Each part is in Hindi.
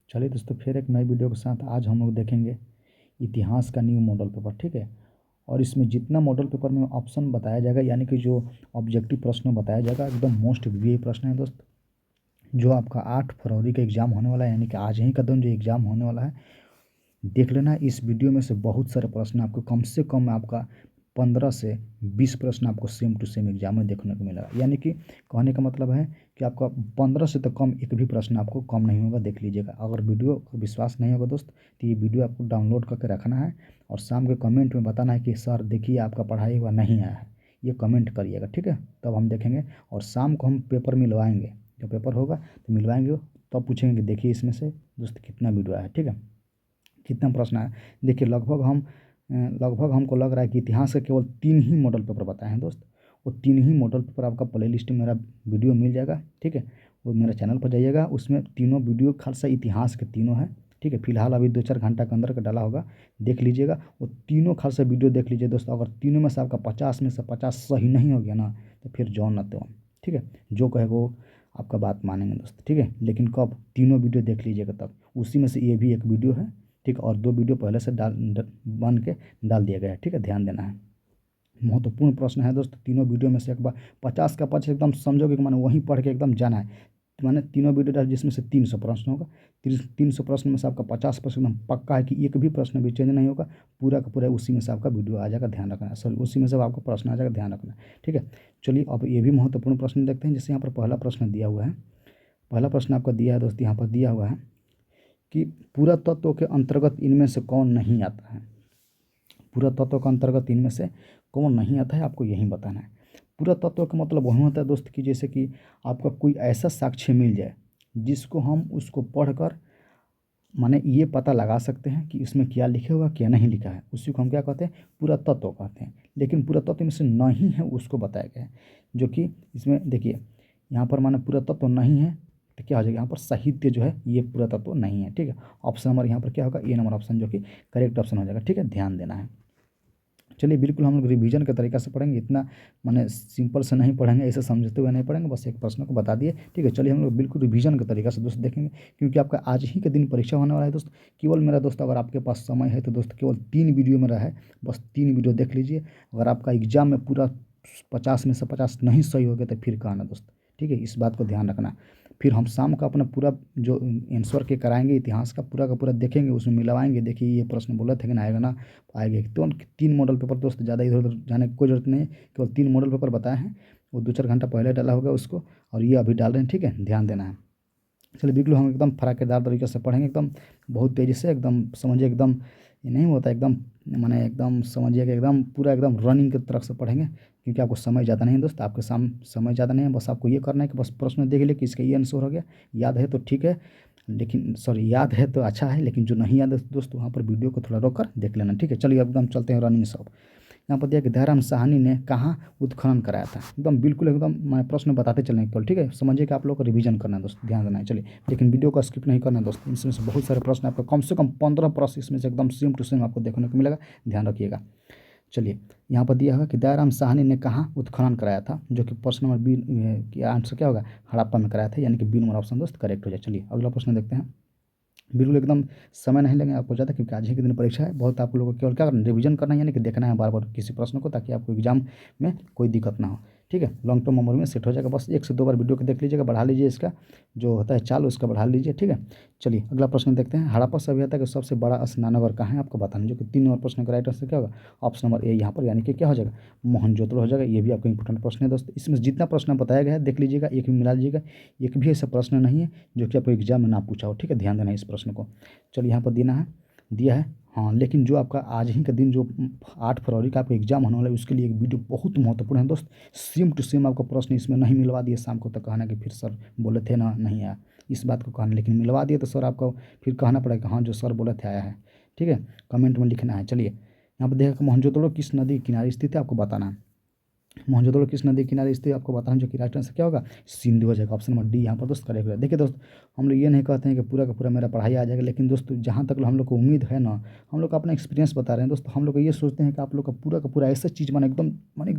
चलिए दोस्तों, फिर एक नई वीडियो के साथ आज हम लोग देखेंगे इतिहास का न्यू मॉडल पेपर। ठीक है। और इसमें जितना मॉडल पेपर में ऑप्शन बताया जाएगा, यानी कि जो ऑब्जेक्टिव प्रश्न बताया जाएगा, एकदम मोस्ट वीआईपी प्रश्न है दोस्त। जो आपका 8 फरवरी का एग्ज़ाम होने वाला है, यानी कि आज ही का दिन जो एग्ज़ाम होने वाला है, देख लेना। इस वीडियो में से बहुत सारे प्रश्न आपको कम से कम आपका 15 से 20 प्रश्न आपको सेम टू सेम एग्जाम में देखने को मिलेगा। यानी कि कहने का मतलब है कि आपका 15 से तो कम एक भी प्रश्न आपको कम नहीं होगा। देख लीजिएगा। अगर वीडियो को विश्वास नहीं होगा दोस्त, तो ये वीडियो आपको डाउनलोड करके रखना है और शाम के कमेंट में बताना है कि सर देखिए आपका पढ़ाई हुआ नहीं आया है, ये कमेंट करिएगा। ठीक है। तब हम देखेंगे और शाम को हम पेपर मिलवाएंगे। जब पेपर होगा तो मिलवाएंगे, तब पूछेंगे कि देखिए इसमें से दोस्त कितना वीडियो आया है। ठीक है, कितना प्रश्न आया। देखिए लगभग हमको लग रहा है कि इतिहास के केवल 3 ही मॉडल पेपर बताए हैं दोस्त। वो 3 ही मॉडल पेपर आपका प्ले लिस्ट में मेरा वीडियो मिल जाएगा। ठीक है, वो मेरे चैनल पर जाइएगा, उसमें तीनों वीडियो खासा इतिहास के तीनों है। ठीक है, फिलहाल अभी 2-4 घंटा के अंदर का डाला होगा, देख लीजिएगा। वो तीनों खासा वीडियो देख लीजिए दोस्त। अगर तीनों में से आपका 50 में से 50 सही नहीं हो गया ना, तो फिर जॉन न तो। ठीक है, जो कहे वो आपका बात मानेंगे दोस्त। ठीक है, लेकिन कब? तीनों वीडियो देख लीजिएगा, तब उसी में से ये भी एक वीडियो है। ठीक, और 2 वीडियो पहले से बन के डाल दिया गया है। ठीक है, ध्यान देना है। महत्वपूर्ण प्रश्न है दोस्त। तीनों वीडियो में से एक बार 50 का 50 एकदम समझोगे कि मैंने वहीं पढ़ के एकदम जाना है। मैंने तीनों वीडियो डाल, जिसमें से 300 प्रश्न होगा। 300 प्रश्न में से आपका 50% एकदम पक्का है कि एक भी प्रश्न भी चेंज नहीं होगा। पूरा का पूरा उसी में से आपका वीडियो आ जाएगा, ध्यान रखना। सॉरी, उसी में से आपका प्रश्न आ जाएगा, ध्यान रखना। ठीक है, चलिए अब ये भी महत्वपूर्ण प्रश्न देखते हैं। जैसे यहाँ पर पहला प्रश्न दिया हुआ है। पहला प्रश्न आपका दिया है दोस्त, यहाँ पर दिया हुआ है कि पुरातत्व के अंतर्गत इनमें से कौन नहीं आता है। पुरातत्व के अंतर्गत इनमें से कौन नहीं आता है, आपको यही बताना है। पुरातत्व का मतलब वही होता है दोस्त कि जैसे कि आपका कोई ऐसा साक्ष्य मिल जाए जिसको हम उसको पढ़कर माने ये पता लगा सकते हैं कि इसमें क्या लिखा हुआ क्या नहीं लिखा है, उसी को हम क्या कहते हैं? पुरातत्व कहते हैं। लेकिन पुरातत्व में से नहीं है उसको बताया गया है, जो कि इसमें देखिए यहाँ पर माने पुरातत्व नहीं है तो क्या हो जाएगा? यहाँ पर साहित्य जो है ये पुरातत्व नहीं है। ठीक है, ऑप्शन नंबर यहाँ पर क्या होगा? ए नंबर ऑप्शन, जो कि करेक्ट ऑप्शन हो जाएगा। ठीक है, ध्यान देना है। चलिए बिल्कुल हम लोग रिवीजन के तरीका से पढ़ेंगे, इतना माने सिंपल से नहीं पढ़ेंगे, ऐसे समझते हुए नहीं पढ़ेंगे, बस एक प्रश्न को बता दिए। ठीक है, चलिए हम लोग बिल्कुल रिवीजन के तरीका से दोस्त देखेंगे, क्योंकि आपका आज ही के दिन परीक्षा होने वाला है दोस्त। केवल मेरा दोस्त, अगर आपके पास समय है तो दोस्त केवल 3 वीडियो मेरा है, बस 3 वीडियो देख लीजिए। अगर आपका एग्जाम में पूरा 50 में से 50 नहीं सही हो गया तो फिर कहना दोस्त। ठीक है, इस बात को ध्यान रखना। फिर हम शाम का अपना पूरा जो आंसर के कराएंगे इतिहास का पूरा देखेंगे, उसमें मिलवाएंगे। देखिए ये प्रश्न बोला था कि ना आएगा ना आएगा। तो 3 मॉडल पेपर दोस्त, ज़्यादा इधर उधर जाने की कोई ज़रूरत नहीं है। केवल 3 मॉडल पेपर बताए हैं, वो 2-4 घंटा पहले डाला होगा उसको, और ये अभी डाल रहे हैं। ठीक है, ध्यान देना है। चलिए बिल्कुल हम एकदम फराकेदार तरीके से पढ़ेंगे, एकदम बहुत तेज़ी से, एकदम समझिए, एकदम ये नहीं होता एकदम माने एकदम समझिए कि एकदम पूरा एकदम रनिंग की तरफ से पढ़ेंगे, क्योंकि आपको समय ज़्यादा नहीं है दोस्त। आपके समय ज़्यादा नहीं है, बस आपको ये करना है कि बस प्रश्न देख ले कि इसका ये आंसर हो गया। याद है तो ठीक है, लेकिन सॉरी याद है तो अच्छा है, लेकिन जो नहीं याद है दोस्त वहाँ पर वीडियो को थोड़ा रोक कर देख लेना। ठीक है, चलिए एकदम चलते हैं रनिंग सब। यहाँ पर दिया कि दयाराम साहनी ने कहाँ उत्खनन कराया था। एकदम बिल्कुल एकदम मैं प्रश्न बताते चलें केवल। ठीक है, समझिए कि आप लोग को रिवीजन करना है दोस्त, ध्यान देना है। चलिए, लेकिन वीडियो को स्किप नहीं करना है दोस्त। इसमें से बहुत सारे प्रश्न आपको कम से कम 15 प्रश्न इसमें से एकदम सेम टू सेम आपको देखने को मिलेगा, ध्यान रखिएगा। चलिए, यहाँ पर दिया होगा कि दयाराम साहनी ने कहाँ उत्खनन कराया था, जो कि प्रश्न नंबर बी की आंसर क्या होगा? हड़प्पा में कराया था, यानी कि बी नंबर ऑप्शन दोस्त करेक्ट हो जाए। चलिए अगला प्रश्न देखते हैं। बिल्कुल एकदम समय नहीं लगेगा आपको ज़्यादा, क्योंकि आज ही के दिन परीक्षा है। बहुत आप लोगों को केवल क्या करना है? रिवीजन करना है, यानी कि देखना है बार बार किसी प्रश्न को, ताकि आपको एग्जाम में कोई दिक्कत ना हो। ठीक है, लॉन्ग टर्म मेमोरी में सेट हो जाएगा। बस 1 से 2 बार वीडियो को देख लीजिएगा, बढ़ा लीजिए इसका जो होता है चाल, उसका बढ़ा लीजिए। ठीक है, चलिए अगला प्रश्न देखते हैं। हड़प्पा सभ्यता का सबसे बड़ा स्नानघर कहाँ है, आपको बताना है, जो कि 3 नंबर प्रश्न का राइट आंसर क्या होगा? ऑप्शन नंबर ए यहाँ पर, यानी कि क्या हो जाएगा? मोहनजोदड़ो हो जाएगा। ये भी आपका इंपॉर्टेंट प्रश्न है दोस्त। इसमें जितना प्रश्न बताया गया है देख लीजिएगा, एक भी मिला लीजिएगा। एक भी ऐसा प्रश्न नहीं है जो कि आपको एग्जाम में ना पूछा हो। ठीक है, ध्यान देना है इस प्रश्न को। चलिए यहाँ पर दिया है हाँ, लेकिन जो आपका आज ही का दिन जो 8 फरवरी का आपका एग्जाम होने वाला है, उसके लिए एक वीडियो बहुत महत्वपूर्ण है दोस्त। सेम टू सेम आपका प्रश्न इसमें नहीं मिलवा दिए शाम को, तो कहना कि फिर सर बोले थे ना नहीं आया, इस बात को कहना। लेकिन मिलवा दिए तो सर आपको फिर कहना पड़ेगा हाँ जो सर बोले थे आया है। ठीक है, कमेंट में लिखना है। चलिए यहाँ पर देखा कि मोहनजोदड़ो किस नदी के किनारे स्थित है, आपको बताना है। मोहनजोदड़ो किस नदी के किनारे स्थित आपको बताना, जो कि राजस्थान से क्या होगा सिंधु हो जाएगा। ऑप्शन नंबर डी यहाँ पर दोस्त करेक्ट है। देखिए दोस्त, हम लोग ये नहीं कहते हैं कि पूरा का पूरा मेरा पढ़ाई आ जाएगा, लेकिन दोस्त जहाँ तक हम लोग को उम्मीद है ना, हम लोग का अपना एक्सपीरियंस बता रहे हैं दोस्त। हम लोग को ये सोचते हैं कि आप लोग का पूरा ऐसा चीज़ माने एकदम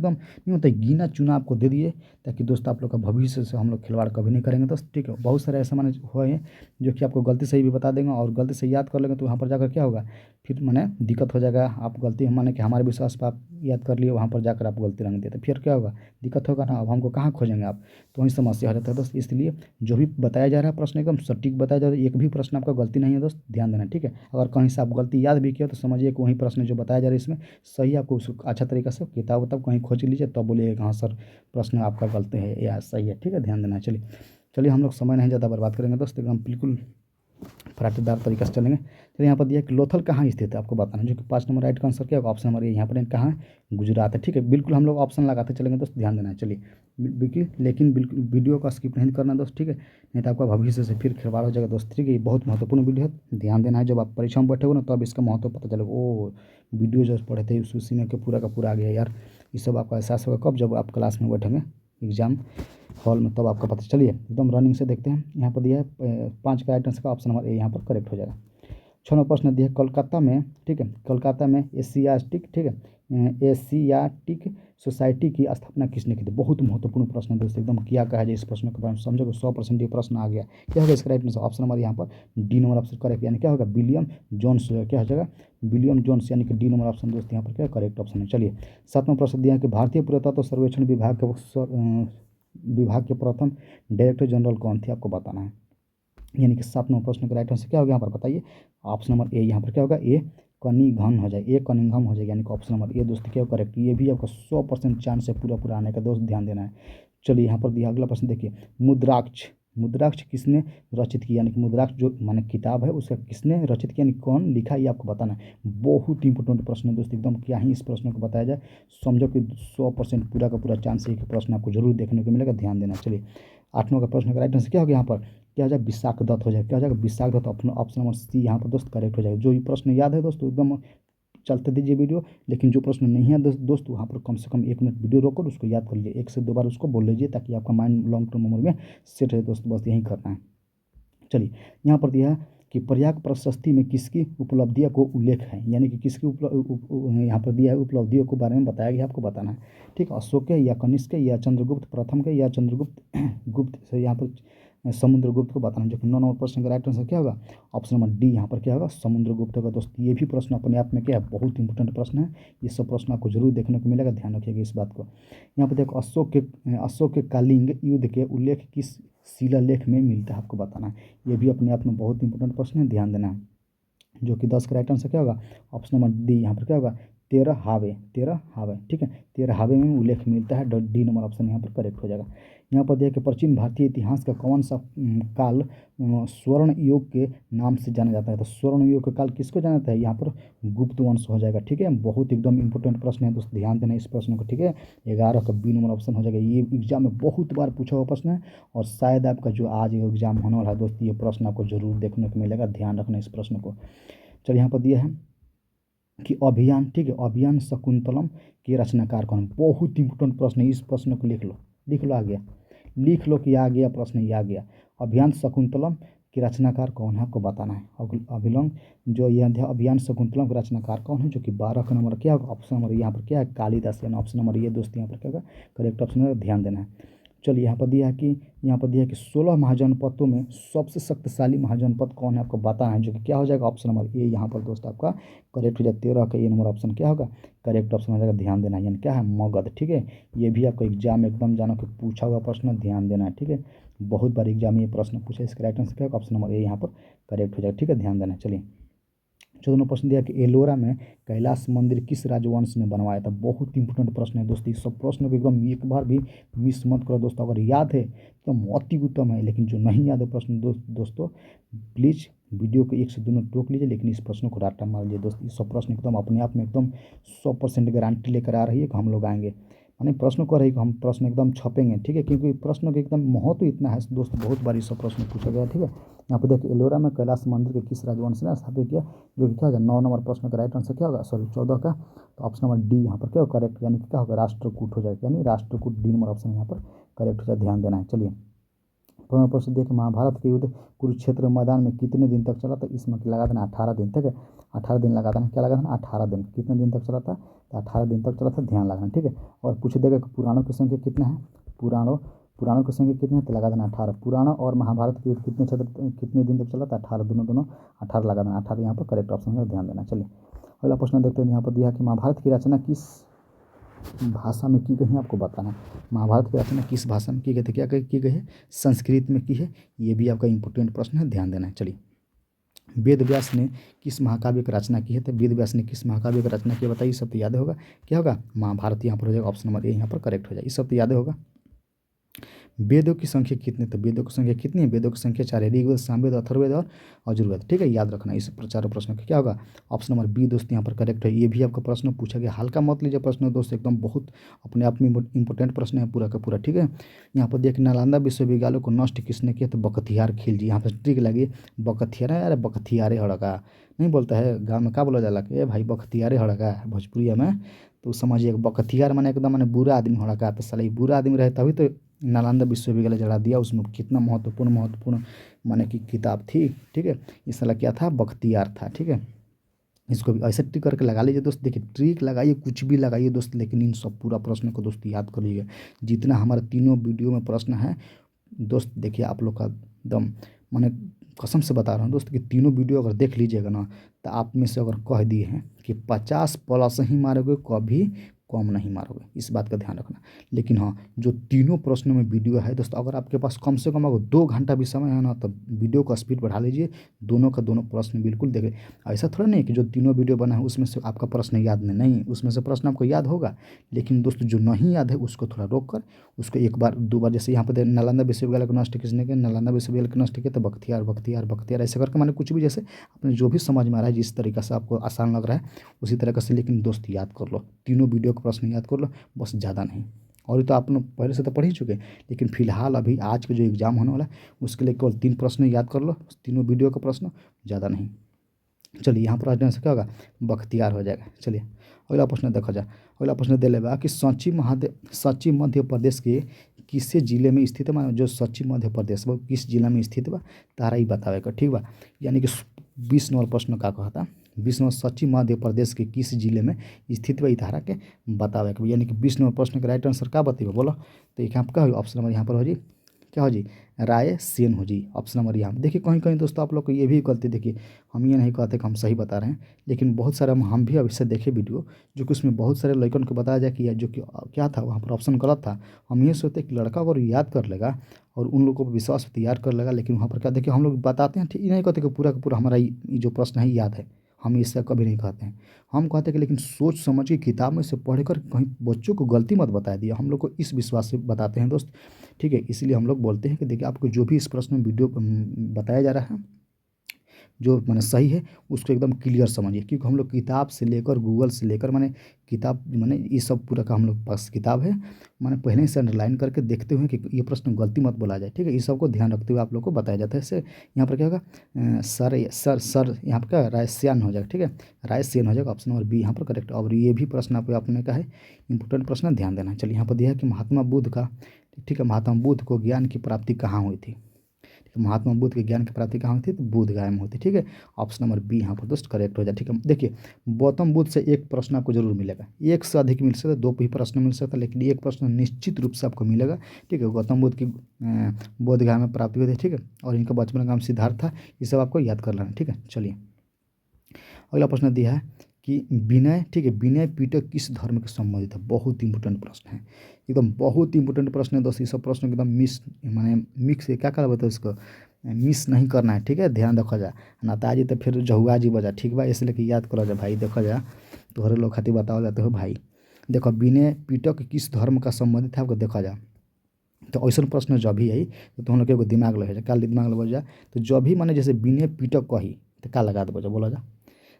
नहीं होता है, गिना चुना आपको दे दिए, ताकि दोस्त आप लोग का भविष्य से हम लोग खिलवाड़ कभी नहीं करेंगे दोस्त, ठीक है। बहुत सारे ऐसे माने हुए हैं जो कि आपको गलती सही भी बता देंगे, और गलती से याद कर लेंगे तो वहाँ पर जाकर क्या होगा, फिर माने दिक्कत हो जाएगा। आप गलती माने कि हमारे विश्वास पर आप याद कर लिए, वहाँ पर जाकर आप गलती रंग दिए, तो फिर क्या होगा, दिक्कत होगा ना। अब हमको कहाँ खोजेंगे आप, तो वहीं समस्या हो जाता है दोस्त। इसलिए जो भी बताया जा रहा है प्रश्न एकदम सटीक बताया जा रहा है, एक भी प्रश्न आपका गलती नहीं है दोस्त, ध्यान देना, ठीक है। अगर कहीं से आप गलती याद भी किया तो समझिए कि वही प्रश्न जो बताया जा रहा है इसमें सही, आपको उसको अच्छा तरीका से किताब उताब कहीं खोज लीजिए, तब बोलिए कि हाँ सर प्रश्न आपका गलत है या सही है, ठीक है, ध्यान देना है। चलिए चलिए, हम लोग समय नहीं ज़्यादा बर्बाद करेंगे दोस्त, एकदम बिल्कुल फराटेदार तरीके से चलेंगे। तो यहाँ पर दिया कि लोथल कहाँ स्थित है आपको बताना, जो कि 5 नंबर राइट का आंसर क्या होगा, ऑप्शन नंबर ए यहाँ पर कहाँ है, गुजरात है, ठीक है। बिल्कुल हम लोग ऑप्शन लगाते चलेंगे दोस्त, ध्यान देना है। चलिए बिल्कुल, लेकिन बिल्कुल वीडियो का स्किप नहीं करना दोस्त, ठीक है, नहीं तो आपका भविष्य से फिर खिलवाड़ हो जाएगा दोस्त, ठीक है। ये बहुत महत्वपूर्ण वीडियो है, ध्यान देना है। जब आप परीक्षा में बैठोगे ना तब इसका महत्व पता चलेगा। ओ वीडियो जो पढ़े थे उसी में के पूरा का पूरा आ गया यार, ये सब आपका एहसास होगा कब, जब आप क्लास में बैठेंगे एग्जाम हॉल में, तब आपका पता। चलिए एकदम रनिंग से देखते हैं। यहाँ पर दिया है 5 का आइटम्स का ऑप्शन नंबर ए यहाँ पर करेक्ट हो जाएगा। 6वां प्रश्न दिया है कोलकाता में, ठीक है, कोलकाता में एशियाटिक, ठीक है, एशियाटिक सोसाइटी की स्थापना किसने की थी। बहुत महत्वपूर्ण प्रश्न है दोस्तों, एकदम क्या कहा जाए इस प्रश्न के बारे में समझोगे 100% ये प्रश्न आ गया। क्या होगा इसका राइट आंसर, ऑप्शन नंबर यहाँ पर डी नंबर ऑप्शन करेक्ट, यानी क्या होगा विलियम जोन्स, क्या हो जाएगा विलियम जोन्स, यानी कि डी नंबर ऑप्शन दोस्त यहाँ पर क्या करेक्ट ऑप्शन है। चलिए 7वां प्रश्न दिया है कि भारतीय पुरातत्व सर्वेक्षण विभाग के प्रथम डायरेक्टर जनरल कौन थे, आपको बताना है। यानी कि 7वां प्रश्न का राइट आंसर क्या होगा यहाँ पर बताइए, ऑप्शन नंबर ए यहाँ पर क्या होगा, ए कनिंघम हो जाएगा, ए कनिंघम हो जाएगा, यानी कि ऑप्शन नंबर ए दोस्त क्या करेक्ट। ये भी आपका 100% चांस है पूरा पूरा आने का दोस्त, ध्यान देना है। चलिए यहाँ पर दिया अगला प्रश्न देखिए, मुद्राक्ष मुद्राक्ष किसने रचित किया, यानी कि मुद्राक्ष जो माने किताब है उसका किसने रचित किया, यानी कौन लिखा, ये आपको बताना है। बहुत इंपॉर्टेंट प्रश्न है दोस्त, एकदम क्या ही इस प्रश्न को बताया जाए, समझो कि 100% पूरा का पूरा चांस है कि प्रश्न आपको जरूर देखने को मिलेगा, ध्यान देना। चलिए 8वां का प्रश्न का राइट आंसर क्या होगा यहाँ पर, क्या हो जाएगा विशाख दत्त हो जाएगा, क्या हो जाएगा Vishakh Datt, option number C यहाँ पर दोस्त करेक्ट हो जाएगा। जो ये प्रश्न याद है दोस्तों एकदम चलते दीजिए वीडियो, लेकिन जो प्रश्न नहीं है दोस्त वहाँ पर कम से कम 1 मिनट वीडियो रोककर उसको याद कर लीजिए, 1 से 2 बार उसको बोल लीजिए, ताकि आपका माइंड लॉन्ग टर्म मेमोरी में सेट है दोस्त, बस यही करना है। चलिए यहाँ पर दिया है कि प्रयाग प्रशस्ति में किसकी उपलब्धियों को उल्लेख है, यानी कि किसकी यहाँ पर दिया है उपलब्धियों के बारे में बताया गया, आपको बताना है, ठीक है। अशोक के या कनिष्क के या चंद्रगुप्त प्रथम के या चंद्रगुप्त गुप्त से यहाँ पर समुद्रगुप्त को बताना, जो कि 9 नंबर प्रश्न का राइट आंसर क्या होगा, ऑप्शन नंबर डी यहाँ पर क्या होगा समुद्रगुप्त होगा दोस्त। ये भी प्रश्न अपने आप में क्या है बहुत इंपॉर्टेंट प्रश्न है, ये सब प्रश्न आपको जरूर देखने को मिलेगा, ध्यान रखिएगा इस बात को। यहाँ पर देखो अशोक के कालिंग युद्ध के उल्लेख किस शिलालेख में मिलता है, आपको बताना है। ये भी अपने आप में बहुत इंपॉर्टेंट प्रश्न है, ध्यान देना है। जो कि 10 का राइट आंसर क्या होगा, ऑप्शन नंबर डी यहाँ पर क्या होगा 13 हावे, ठीक है, 13 हावे में उल्लेख मिलता है, डी नंबर ऑप्शन यहाँ पर करेक्ट हो जाएगा। यहाँ पर देखिए प्राचीन भारतीय इतिहास का कौन सा काल स्वर्ण युग के नाम से जाना जाता है, तो स्वर्ण युग का काल किसको जाना जाता है, यहाँ पर गुप्त वंश हो जाएगा, ठीक है। बहुत एकदम इंपॉर्टेंट प्रश्न है दोस्त, ध्यान देना इस प्रश्न को, ठीक है। 11 का बी नंबर ऑप्शन हो जाएगा। ये एग्जाम में बहुत बार पूछा हुआ प्रश्न है, और शायद आपका जो आज एग्जाम होने वाला है दोस्त, ये प्रश्न आपको जरूर देखने को मिलेगा, ध्यान रखना इस प्रश्न को। चलिए यहाँ पर दिया है कि अभियान, ठीक है, अभियान शकुंतलम के रचनाकार कौन, बहुत इंपॉर्टेंट प्रश्न है, इस प्रश्न को लिख लो आ गया, लिख लो कि आ गया प्रश्न, ये आ गया। अभियान शकुंतलम के रचनाकार कौन है, आपको बताना है। अभिलंग जो यह अभियान शकुंतलम के रचनाकार कौन है, जो कि 12 का नंबर क्या होगा, ऑप्शन नंबर यहाँ पर क्या है कालिदास, यानी ऑप्शन नंबर ये दोस्त यहाँ पर क्या होगा करेक्ट ऑप्शन है, ध्यान देना है। चलिए यहाँ पर दिया है कि 16 महाजनपदों में सबसे शक्तिशाली महाजनपद कौन है, आपको बताना है, जो कि क्या हो जाएगा ऑप्शन नंबर ए यहाँ पर दोस्त आपका करेक्ट हो जाएगा। 13 का ये नंबर ऑप्शन क्या होगा करेक्ट ऑप्शन हो जाएगा, ध्यान देना है, यानी क्या है मगध, ठीक है। ये भी आपको एग्जाम एकदम जानो कि पूछा हुआ प्रश्न, ध्यान देना है, ठीक है। बहुत बार एग्जाम में ये प्रश्न पूछा, इसका राइट आंसर क्या होगा ऑप्शन नंबर ए यहाँ पर करेक्ट हो जाएगा, ठीक है, ध्यान देना है। चलिए 14वां प्रश्न दिया कि एलोरा में कैलाश मंदिर किस राजवंश ने बनवाया था, बहुत इंपॉर्टेंट प्रश्न है दोस्तों, इस सब प्रश्न को एकदम एक बार भी मिस मत करो दोस्तों, अगर याद है तो अति उत्तम है, लेकिन जो नहीं याद है प्रश्न दोस्तों प्लीज़ वीडियो को 1 से 2 मिनट रोक लीजिए, लेकिन इस प्रश्न को रट्टा मार लीजिए दोस्त। इस सब प्रश्न एकदम अपने आप में एकदम 100% गारंटी लेकर आ रही है कि हम लोग आएंगे। माने प्रश्न कर रही हम प्रश्न एकदम छपेंगे, ठीक है, क्योंकि प्रश्न के एकदम महत्व इतना है दोस्त, बहुत बार ये सब प्रश्न पूछा गया, ठीक है। यहाँ पर देखिए एलोरा में कैलाश मंदिर के किस राजवंश ने स्थापित किया, जो कि क्या होगा 9 नंबर प्रश्न का राइट आंसर क्या होगा, सॉरी 14 का, तो ऑप्शन नंबर डी यहाँ पर क्या होगा करेक्ट, यानी कि क्या होगा राष्ट्रकूट हो जाएगा, यानी राष्ट्रकूट डी नंबर ऑप्शन यहाँ पर करेक्ट हो जाए, ध्यान देना है। चलिए 15 प्रश्न देखिए, महाभारत के युद्ध कुरुक्षेत्र मैदान में कितने दिन तक चला, तो इसमें लगा देना 18 दिन, ठीक है, 18 दिन लगा देना, क्या लगा देना 18 दिन, कितने दिन तक चला था, तो 18 दिन तक चला था, ध्यान लगाना, ठीक है। और पूछ देगा कि पुराणों की संख्या कितना है, पुराणों की संख्या कितनी है, तो लगा देना 18, पुराण और महाभारत के युद्ध कितने दिन तक चला था, 18, दोनों 18 लगा देना, 18 यहाँ पर करेक्ट ऑप्शन है, ध्यान देना। चलिए अगला प्रश्न देखते हैं, यहाँ पर दिया कि महाभारत की रचना किस भाषा में की गई है, आपको बताना है। महाभारत की रचना किस भाषा में की गई थी, क्या की गई है, संस्कृत में की है, ये भी आपका इंपॉर्टेंट प्रश्न है, ध्यान देना है। चलिए वेद व्यास ने किस महाकाव्य की रचना की है, तो वेद व्यास ने किस महाकाव्य की रचना की है बताइए, सब तो याद होगा, क्या होगा महाभारत, यहाँ पर हो जाएगा ऑप्शन नंबर ए यहाँ पर करेक्ट हो जाएगा, ये सब तो याद होगा। वेदों की संख्या कितनी, तो वेदों की संख्या कितनी है, वेदों की संख्या 4 है, ऋग्वेद, सामवेद, अथर्ववेद और यजुर्वेद, ठीक है, याद रखना इस चारों प्रश्नों का क्या होगा ऑप्शन नंबर बी दोस्त यहाँ पर करेक्ट है। ये भी आपका प्रश्न पूछा गया, हल्का मत लीजिए प्रश्न दोस्त, एकदम बहुत अपने आप में इंपॉर्टेंट प्रश्न है पूरा का पूरा, ठीक है। यहाँ पर देखिए नालंदा विश्वविद्यालय को नष्ट किसने किया, तो बख्तियार खिलजी, यहाँ पर ट्रिक लगी बख्तियार है, अरे बख्तियारे हड़का नहीं बोलता है गाँव में, क्या बोला जाला कि भाई बख्तियारे हड़का भोजपुरिया में, तो समझिए बख्तियार माने एकदम माने बुरा आदमी हड़का, तो साला बुरा आदमी रहे तभी तो नालंदा विश्वविद्यालय जला दिया, उसमें कितना महत्वपूर्ण माने कि किताब थी, ठीक है, ये साला क्या था बख्तियार था, ठीक है। इसको भी ऐसे ट्रिक करके लगा लीजिए दोस्त, देखिए ट्रिक लगाइए कुछ भी लगाइए दोस्त, लेकिन इन सब पूरा प्रश्न को दोस्त याद कर लीजिए, जितना हमारे तीनों वीडियो में प्रश्न है दोस्त, देखिए आप लोग का एकदम माने कसम से बता रहा हूँ दोस्त कि तीनों वीडियो अगर देख लीजिएगा ना, तो आप में से अगर कह दिए हैं कि 50 प्लस ही मारोगे, कभी कम नहीं मारोगे, इस बात का ध्यान रखना। लेकिन हाँ जो तीनों प्रश्नों में वीडियो है दोस्तों, अगर आपके पास कम से कम अगर 2 घंटा भी समय है ना, तो वीडियो का स्पीड बढ़ा लीजिए, दोनों का दोनों प्रश्न बिल्कुल देखें। ऐसा थोड़ा नहीं कि जो तीनों वीडियो बना है उसमें से आपका प्रश्न याद नहीं, उसमें से प्रश्न आपको याद होगा, लेकिन दोस्तों जो नहीं याद है उसको थोड़ा रोक कर उसको एक बार 2 बार, जैसे यहाँ पर नालंदा विश्वविद्यालय को नष्ट किसने किया, नालंदा विश्वविद्यालय को नष्ट किया, तो बख्तियार ऐसे करके मैंने कुछ भी जैसे अपने जो भी समझ में आ रहा है, जिस तरीक़े से आपको आसान लग रहा है उसी तरीक़े से, लेकिन दोस्त याद कर लो, तीनों वीडियो का प्रश्न याद कर लो, बस ज़्यादा नहीं। और ये तो आप लोग पहले से तो पढ़ ही चुके हैं, लेकिन फिलहाल अभी आज का जो एग्ज़ाम होने वाला है उसके लिए केवल 3 प्रश्न याद कर लो, तीनों वीडियो का प्रश्न, ज़्यादा नहीं। चलिए यहाँ पर आज से क्या होगा बख्तियार हो जाएगा। चलिए अगला प्रश्न देखा जाए, अगला प्रश्न दे लेगा कि सच्ची मध्य प्रदेश के किसे जिले में स्थित है, मानो जो सच्ची मध्य प्रदेश वो किस जिला में स्थित बा, तारा ही बतावेगा, ठीक बा। यानी कि 20 नंबर प्रश्न का कहा था, 20 नंबर सच्ची मध्य प्रदेश के किस जिले में स्थित बा, तारा के बतावेगा, यानी कि 20 नंबर प्रश्न का राइट आंसर क्या बताइए बोलो, तो एक आपका ऑप्शन नंबर यहाँ पर हो जी, क्या हो जी रायसेन हो जी, ऑप्शन नंबर यहाँ। देखिए कहीं कहीं दोस्तों आप लोग को ये भी गलती, देखिए हम ये नहीं कहते कि हम सही बता रहे हैं, लेकिन बहुत सारे हम भी अभी से देखे वीडियो जो कि उसमें बहुत सारे लड़कों को बताया जाए कि जो कि क्या था वहाँ पर ऑप्शन गलत था। हम ये सोचते कि लड़का अगर याद कर लेगा और उन लोगों को विश्वास तैयार कर लेगा, लेकिन वहाँ पर क्या देखिए हम लोग बताते हैं, ठीक ये नहीं कहते कि पूरा का पूरा हमारा ये जो प्रश्न है याद है, हम इससे कभी नहीं कहते हैं। हम कहते हैं कि लेकिन सोच समझ के किताब में से पढ़कर कहीं बच्चों को गलती मत बता दिया, हम लोग को इस विश्वास से बताते हैं दोस्त, ठीक है। इसलिए हम लोग बोलते हैं कि देखिए आपको जो भी इस प्रश्न में वीडियो बताया जा रहा है जो माने सही है उसको एकदम क्लियर समझिए, क्योंकि हम लोग किताब से लेकर गूगल से लेकर माने किताब माने ये सब पूरा का हम लोग पास किताब है, माने पहले से अंडरलाइन करके देखते हुए कि ये प्रश्न गलती मत बोला जाए, ठीक है। इस सब को ध्यान रखते हुए आप लोग को बताया जाता है। इससे यहाँ पर क्या होगा सर यहाँ पर क्या रायसियान हो जाएगा, ठीक है, रायसियान हो जाएगा, ऑप्शन नंबर बी यहाँ पर करेक्ट। और ये भी प्रश्न आपको आपने कहा है इंपॉर्टेंट प्रश्न, ध्यान देना। चलिए यहाँ पर दिया है कि महात्मा बुद्ध का, ठीक है, महात्मा बुद्ध को ज्ञान की प्राप्ति कहाँ हुई थी, महात्मा बुद्ध के ज्ञान की प्राप्ति कहाँ हुई थी, तो बोध गया में हुई थी, ठीक है, ऑप्शन नंबर बी यहाँ पर दोस्त करेक्ट हो जाए, ठीक है। देखिए गौतम बुद्ध से एक प्रश्न आपको जरूर मिलेगा, एक से अधिक मिल सकता है, 2 भी प्रश्न मिल सकता है, लेकिन एक प्रश्न निश्चित रूप से आपको मिलेगा, ठीक है। गौतम बुद्ध की बोध गया में प्राप्ति हुई थी, ठीक है, और इनका बचपन का नाम सिद्धार्थ था, ये सब आपको याद कर लेना, ठीक है। चलिए अगला प्रश्न दिया है कि विनय, ठीक है, विनय पिटक किस धर्म के संबंधित है, बहुत इंपॉर्टेंट प्रश्न है, एकदम बहुत इंपॉर्टेंट प्रश्न है दोस्त। ये सब प्रश्न एकदम मिक्स क्या कर बताओ इसको मिस नहीं करना है, ठीक है, ध्यान रखा जाए, नाताजी तो फिर जहुआ जी बजा, ठीक बा, इसलिए कि याद करा जाए भाई, देखा जाए तोहरे लोग खातिर बताओ जाते हो भाई। देखो विनय पिटक किस धर्म का संबंधित है आपको देखा जाए, तो ऐसा प्रश्न जब भी आई तो तुम लोग के दिमाग लगे जाए, क्या दिमाग लग जाए, तो जब भी माने जैसे विनय पिटक कही तो क्या लगा दो बोला जा,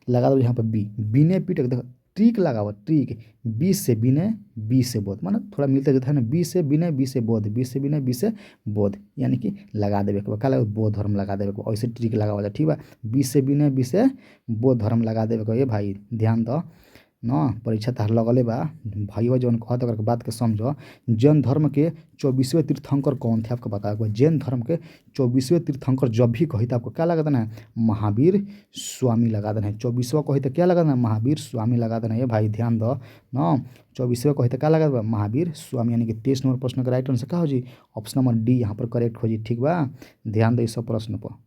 लगा दो यहाँ पर बी, विनय पिटक। देखो ट्रिक लगाओ, ट्रिक। बी से विनय, बी से बोध, माने थोड़ा मिलता जुलता है ना, बी से विनय, बी से बोध, बी से विनय, बी से बोध, यानी कि लगा देवे के का लगा बोध धर्म लगा देवे को, ऐसे ट्रिक लगाओ जा, ठीक बा। बी से विनय, बी से बोध धर्म लगा देवे को। ये भाई ध्यान दो न, परीक्षा तहार लगले बा, भाइयों जौन कहत ओकर बात के समझो। जैन धर्म के 24वें तीर्थंकर कौन थे आपको बताओ। जैन धर्म के 24वें तीर्थंकर जब भी कही तो आपको क्या लगा देना है, महावीर स्वामी लगा देना है। 24वां कही तो क्या लगा देना है, महावीर स्वामी लगा देना है। ये भाई ध्यान दो न, 24वां कही तो क्या लगा देना, महावीर स्वामी, यानी कि 23 नंबर प्रश्न का राइट आंसर क्या हो जी, ऑप्शन नंबर डी यहाँ पर करेक्ट हो जी, ठीक बा। ध्यान दो इस सब प्रश्न पर।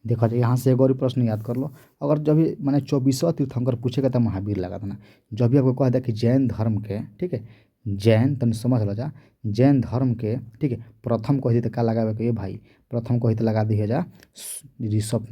देखा जाए यहाँ से एक और प्रश्न याद कर लो। अगर जब भी मैंने 24वां तीर्थंकर पूछेगा तो महावीर लगा देना। जब भी आपको कह दिया कि जैन धर्म के, ठीक है, जैन तन समझ लो जा, जैन धर्म के, ठीक है, प्रथम कही तो क्या लगावे के, ये भाई प्रथम कही तो लगा दिया जा ऋषभ,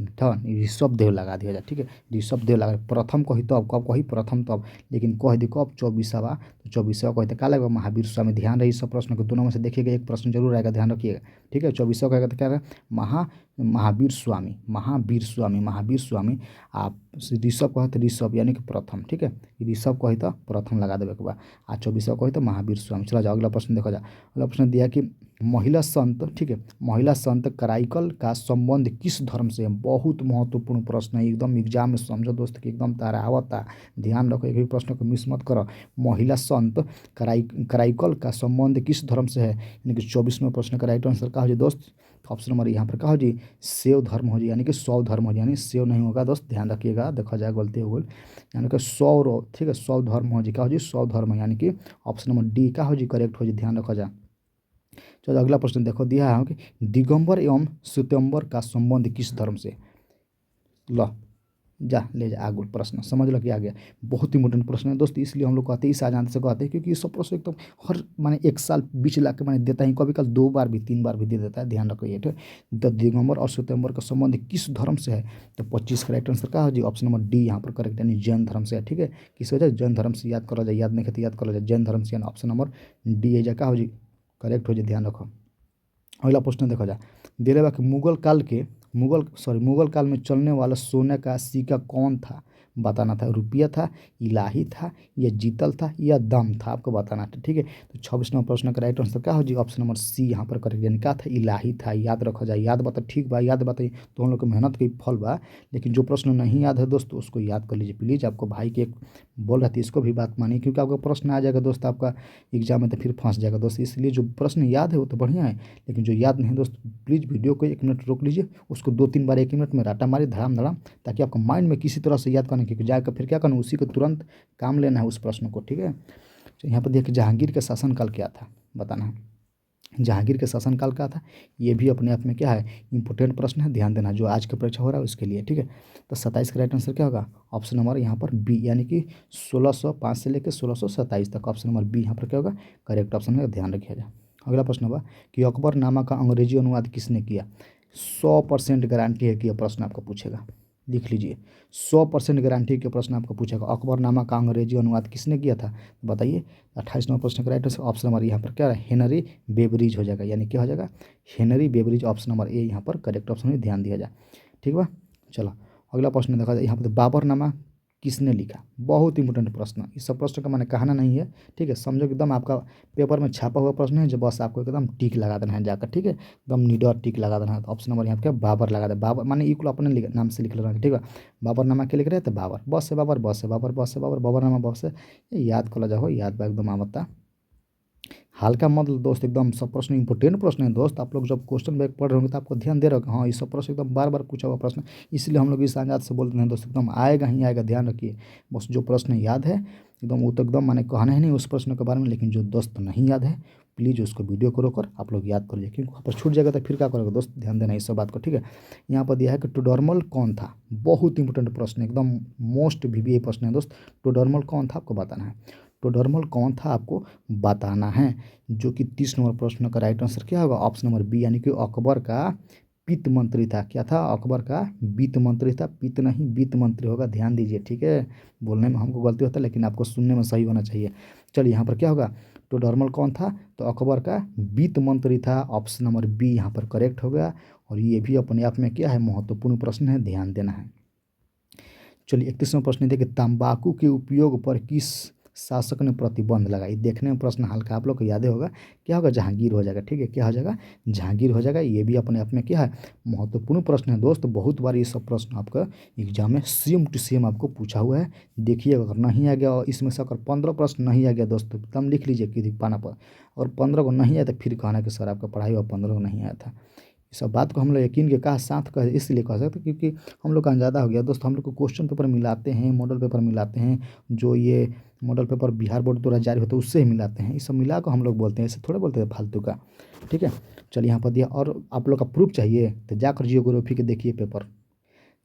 ऋषभ देव लगा दिया जा, ठीक है, ऋषभ देव लगा। प्रथम कही तो अब कब कही, प्रथम तो अब, लेकिन कह दी कब 24वां, तो 24वां कही तो क्या लगेगा, महावीर स्वामी। ध्यान रही सब प्रश्न को, दोनों में से देखिएगा एक प्रश्न जरूर आएगा, ध्यान रखिएगा, ठीक है। 24वां कहेगा तो क्या रहेगा, महावीर स्वामी, महावीर स्वामी, महावीर स्वामी। आप ऋषभ कहे तो ऋषभ यानी कि प्रथम, ठीक है, ऋषभ कही तो प्रथम लगा देवे के बाद, आ 24वां कही तो महावीर स्वामी। चला जाओ अगला प्रश्न देखा जाए। अगला प्रश्न दिया कि महिला संत, ठीक है, महिला संत कराइकल का संबंध किस धर्म से है। बहुत महत्वपूर्ण प्रश्न है, एकदम एग्जाम में समझो दोस्त कि एकदम तारा आवता, ध्यान रखो, एक भी प्रश्न को मिस मत करो। महिला संत कराइकल का संबंध किस धर्म से है, यानी कि 24वें प्रश्न का राइट आंसर क्या हो जी दोस्त, ऑप्शन नंबर यहाँ पर क्या हो जी, शैव धर्म हो जी, यानी कि शैव धर्म हो जी, यानी शैव नहीं होगा दोस्त, ध्यान रखिएगा, देखा जाए गलती हो गई, यानी कि शैव, ठीक है, शैव धर्म हो जी, क्या हो जी, शैव धर्म, यानी कि ऑप्शन नंबर डी क्या हो जी करेक्ट हो जी, ध्यान रखा जाए। चलो अगला प्रश्न देखो, दिया है कि दिगंबर एवं श्वेतंबर का संबंध किस धर्म से। लो जा ले जा आगे प्रश्न समझ लो कि आ गया। बहुत इंपॉर्टेंट प्रश्न है दोस्त, इसलिए हम लोग कहते हैं इस आजान से कहते हैं, क्योंकि ये सब प्रश्न एकदम हर माने एक साल बीच ला के मैंने देता ही, कभी कल 2 बार भी 3 बार भी दे देता है, ध्यान रखो ये, ठीक है। दिगंबर और श्वेतंबर का संबंध किस धर्म से है, तो 25 का राइट आंसर क्या हो जी, ऑप्शन नंबर डी यहाँ पर करेक्ट, यानी जैन धर्म से है, ठीक है। किस वजह जैन धर्म से, याद करो जाए, याद नहीं करते याद करो जाए, जैन धर्म से, ऑप्शन नंबर डी है क्या हो जी करेक्ट हो जी, ध्यान रखो। अगला प्रश्न देखा जाए, दे रहा कि मुगल काल में चलने वाला सोने का सिक्का कौन था, बताना था। रुपया था, इलाही था, या जीतल था, या दम था, आपको बताना था, ठीक है। तो 26वां प्रश्न का राइट आंसर क्या हो जी, ऑप्शन नंबर सी यहाँ पर करेक्ट, यानी क्या था, इलाही था। याद रखा जाए, याद बता, ठीक बा, याद बताइए तो हम लोग की मेहनत की फल बा। लेकिन जो प्रश्न नहीं याद है दोस्तों उसको याद कर लीजिए प्लीज़। आपको भाई के एक बोल रहा था, इसको भी बात मानिए, क्योंकि आपका प्रश्न आ जाएगा दोस्त आपका एग्जाम में तो फिर फंस जाएगा दोस्त। इसलिए जो प्रश्न याद है वो तो बढ़िया है, लेकिन जो याद नहीं दोस्त प्लीज़ वीडियो को 1 मिनट रोक लीजिए, उसको 2-3 बार 1 मिनट में राटा मारिए धड़ाम धड़ाम, ताकि आपका माइंड में किसी तरह से याद करने की जाकर फिर क्या करना, उसी को तुरंत काम लेना है उस प्रश्न को, ठीक है। तो यहाँ पर देखिए जहांगीर का शासनकाल क्या था, बताना है। जहांगीर के शासनकाल का था, ये भी अपने आप में क्या है, इंपॉर्टेंट प्रश्न है, ध्यान देना, जो आज का परीक्षा हो रहा है उसके लिए, ठीक है। तो 27 का राइट आंसर क्या होगा, ऑप्शन नंबर यहाँ पर बी, यानी कि 1605 से लेकर 1627 तक, ऑप्शन नंबर बी यहाँ पर क्या होगा करेक्ट ऑप्शन है, ध्यान रखिए जाए। अगला प्रश्न होगा कि अकबरनामा का अंग्रेजी अनुवाद किसने किया। 100% गारंटी है कि यह प्रश्न आपको पूछेगा, लिख लीजिए, 100% गारंटी के प्रश्न आपको पूछेगा। अकबरनामा का अंग्रेजी अनुवाद किसने किया था, बताइए। 28 नंबर प्रश्न का राइट आंसर ऑप्शन नंबर यहाँ पर क्या है, हेनरी बेबरिज हो जाएगा, यानी क्या हो जाएगा, हेनरी बेबरिज, ऑप्शन नंबर ए यहाँ पर करेक्ट ऑप्शन में ध्यान दिया जाए, ठीक बा। चलो अगला प्रश्न देखा जाए, यहाँ पर बाबरनामा किसने लिखा, बहुत इंपॉर्टेंट प्रश्न। इस सब प्रश्न का मैंने कहना नहीं है, ठीक है, समझो एकदम आपका पेपर में छापा हुआ प्रश्न है, जो बस आपको एकदम टिक लगा देना है जाकर, ठीक है, एकदम निडर टिक लगा देना है। तो ऑप्शन नंबर यहाँ पे क्या बाबर लगा दे, बाबर माने इक्वल अपने नाम से लिख लेना है, ठीक है। बाबरनामा के लिख रहे हैं तो बाबर, बस से बाबर, बस से बाबर, बस से बाबर, बाबरनामा बस से, ये याद कर जाओ, याद बा एकदम आवता। हल्का मतलब दोस्त, एकदम सब प्रश्न इंपॉर्टेंट प्रश्न है दोस्त। आप लोग जब क्वेश्चन बैग पढ़ रहे होंगे तो आपको ध्यान दे रहे हो, हाँ ये सब प्रश्न एकदम बार बार पूछा हुआ प्रश्न, इसलिए हम लोग इस अंदाज से बोलते हैं दोस्त, एकदम आएगा ही आएगा, ध्यान रखिए। बस जो प्रश्न याद है एकदम वो तो एकदम मैंने कहना ही नहीं उस प्रश्न के बारे में, लेकिन जो दोस्त नहीं याद है प्लीज़ उसको वीडियो को रोकर आप लोग याद करिए, क्योंकि वहाँ पर छूट जाएगा तो फिर क्या करोगे दोस्त, ध्यान देना इस सब बात को, ठीक है। यहाँ पर दिया है कि टोडरमल कौन था, बहुत इंपॉर्टेंट प्रश्न, एकदम मोस्ट वीवीआई प्रश्न है दोस्त। टोडरमल कौन था आपको बताना है, टोडरमल कौन था आपको बताना है, जो कि 30 नंबर प्रश्न का राइट आंसर क्या होगा, ऑप्शन नंबर बी, यानी कि अकबर का वित्त मंत्री था। क्या था, अकबर का वित्त मंत्री था, वित्त नहीं वित्त मंत्री होगा, ध्यान दीजिए, ठीक है। बोलने में हमको गलती होता है लेकिन आपको सुनने में सही होना चाहिए। चलिए यहाँ पर क्या होगा, टोडरमल कौन था, तो अकबर का वित्त मंत्री था, ऑप्शन नंबर बी यहाँ पर करेक्ट हो गया। और ये भी अपने आप में क्या है महत्वपूर्ण प्रश्न है, ध्यान देना है। चलिए 31वां प्रश्न देखिए, तंबाकू के उपयोग पर किस शासक ने प्रतिबंध लगाई। देखने में प्रश्न हल्का आप लोग को याद होगा, क्या होगा, जहांगीर हो जाएगा। ठीक है, क्या हो जाएगा, जहांगीर हो जाएगा। ये भी अपने आप में क्या है, महत्वपूर्ण प्रश्न है दोस्त। बहुत बार ये सब प्रश्न आपका एग्जाम में सेम टू सेम आपको पूछा हुआ है। देखिए अगर नहीं आ गया और इसमें से अगर 15 प्रश्न नहीं आ गया दोस्तों, एकदम लिख लीजिए कि पाना पर। और 15 को नहीं आया तो फिर कहना कि सर आपका पढ़ाई और 15 को नहीं आया था। इस सब बात को हम लोग यकीन के कहा साथ कह इसलिए कह सकते क्योंकि हम लोग का अंदाज़ा हो गया दोस्त। हम लोग को क्वेश्चन पेपर मिलाते हैं, मॉडल पेपर मिलाते हैं, जो ये मॉडल पेपर बिहार बोर्ड द्वारा जारी होता है उससे ही मिलाते हैं। ये सब मिला कर हम लोग बोलते हैं, ऐसे थोड़े बोलते हैं फालतू का। ठीक है, चलिए यहाँ पर दिया। और आप लोग का प्रूफ चाहिए तो जाकर जियोग्राफी के देखिए पेपर,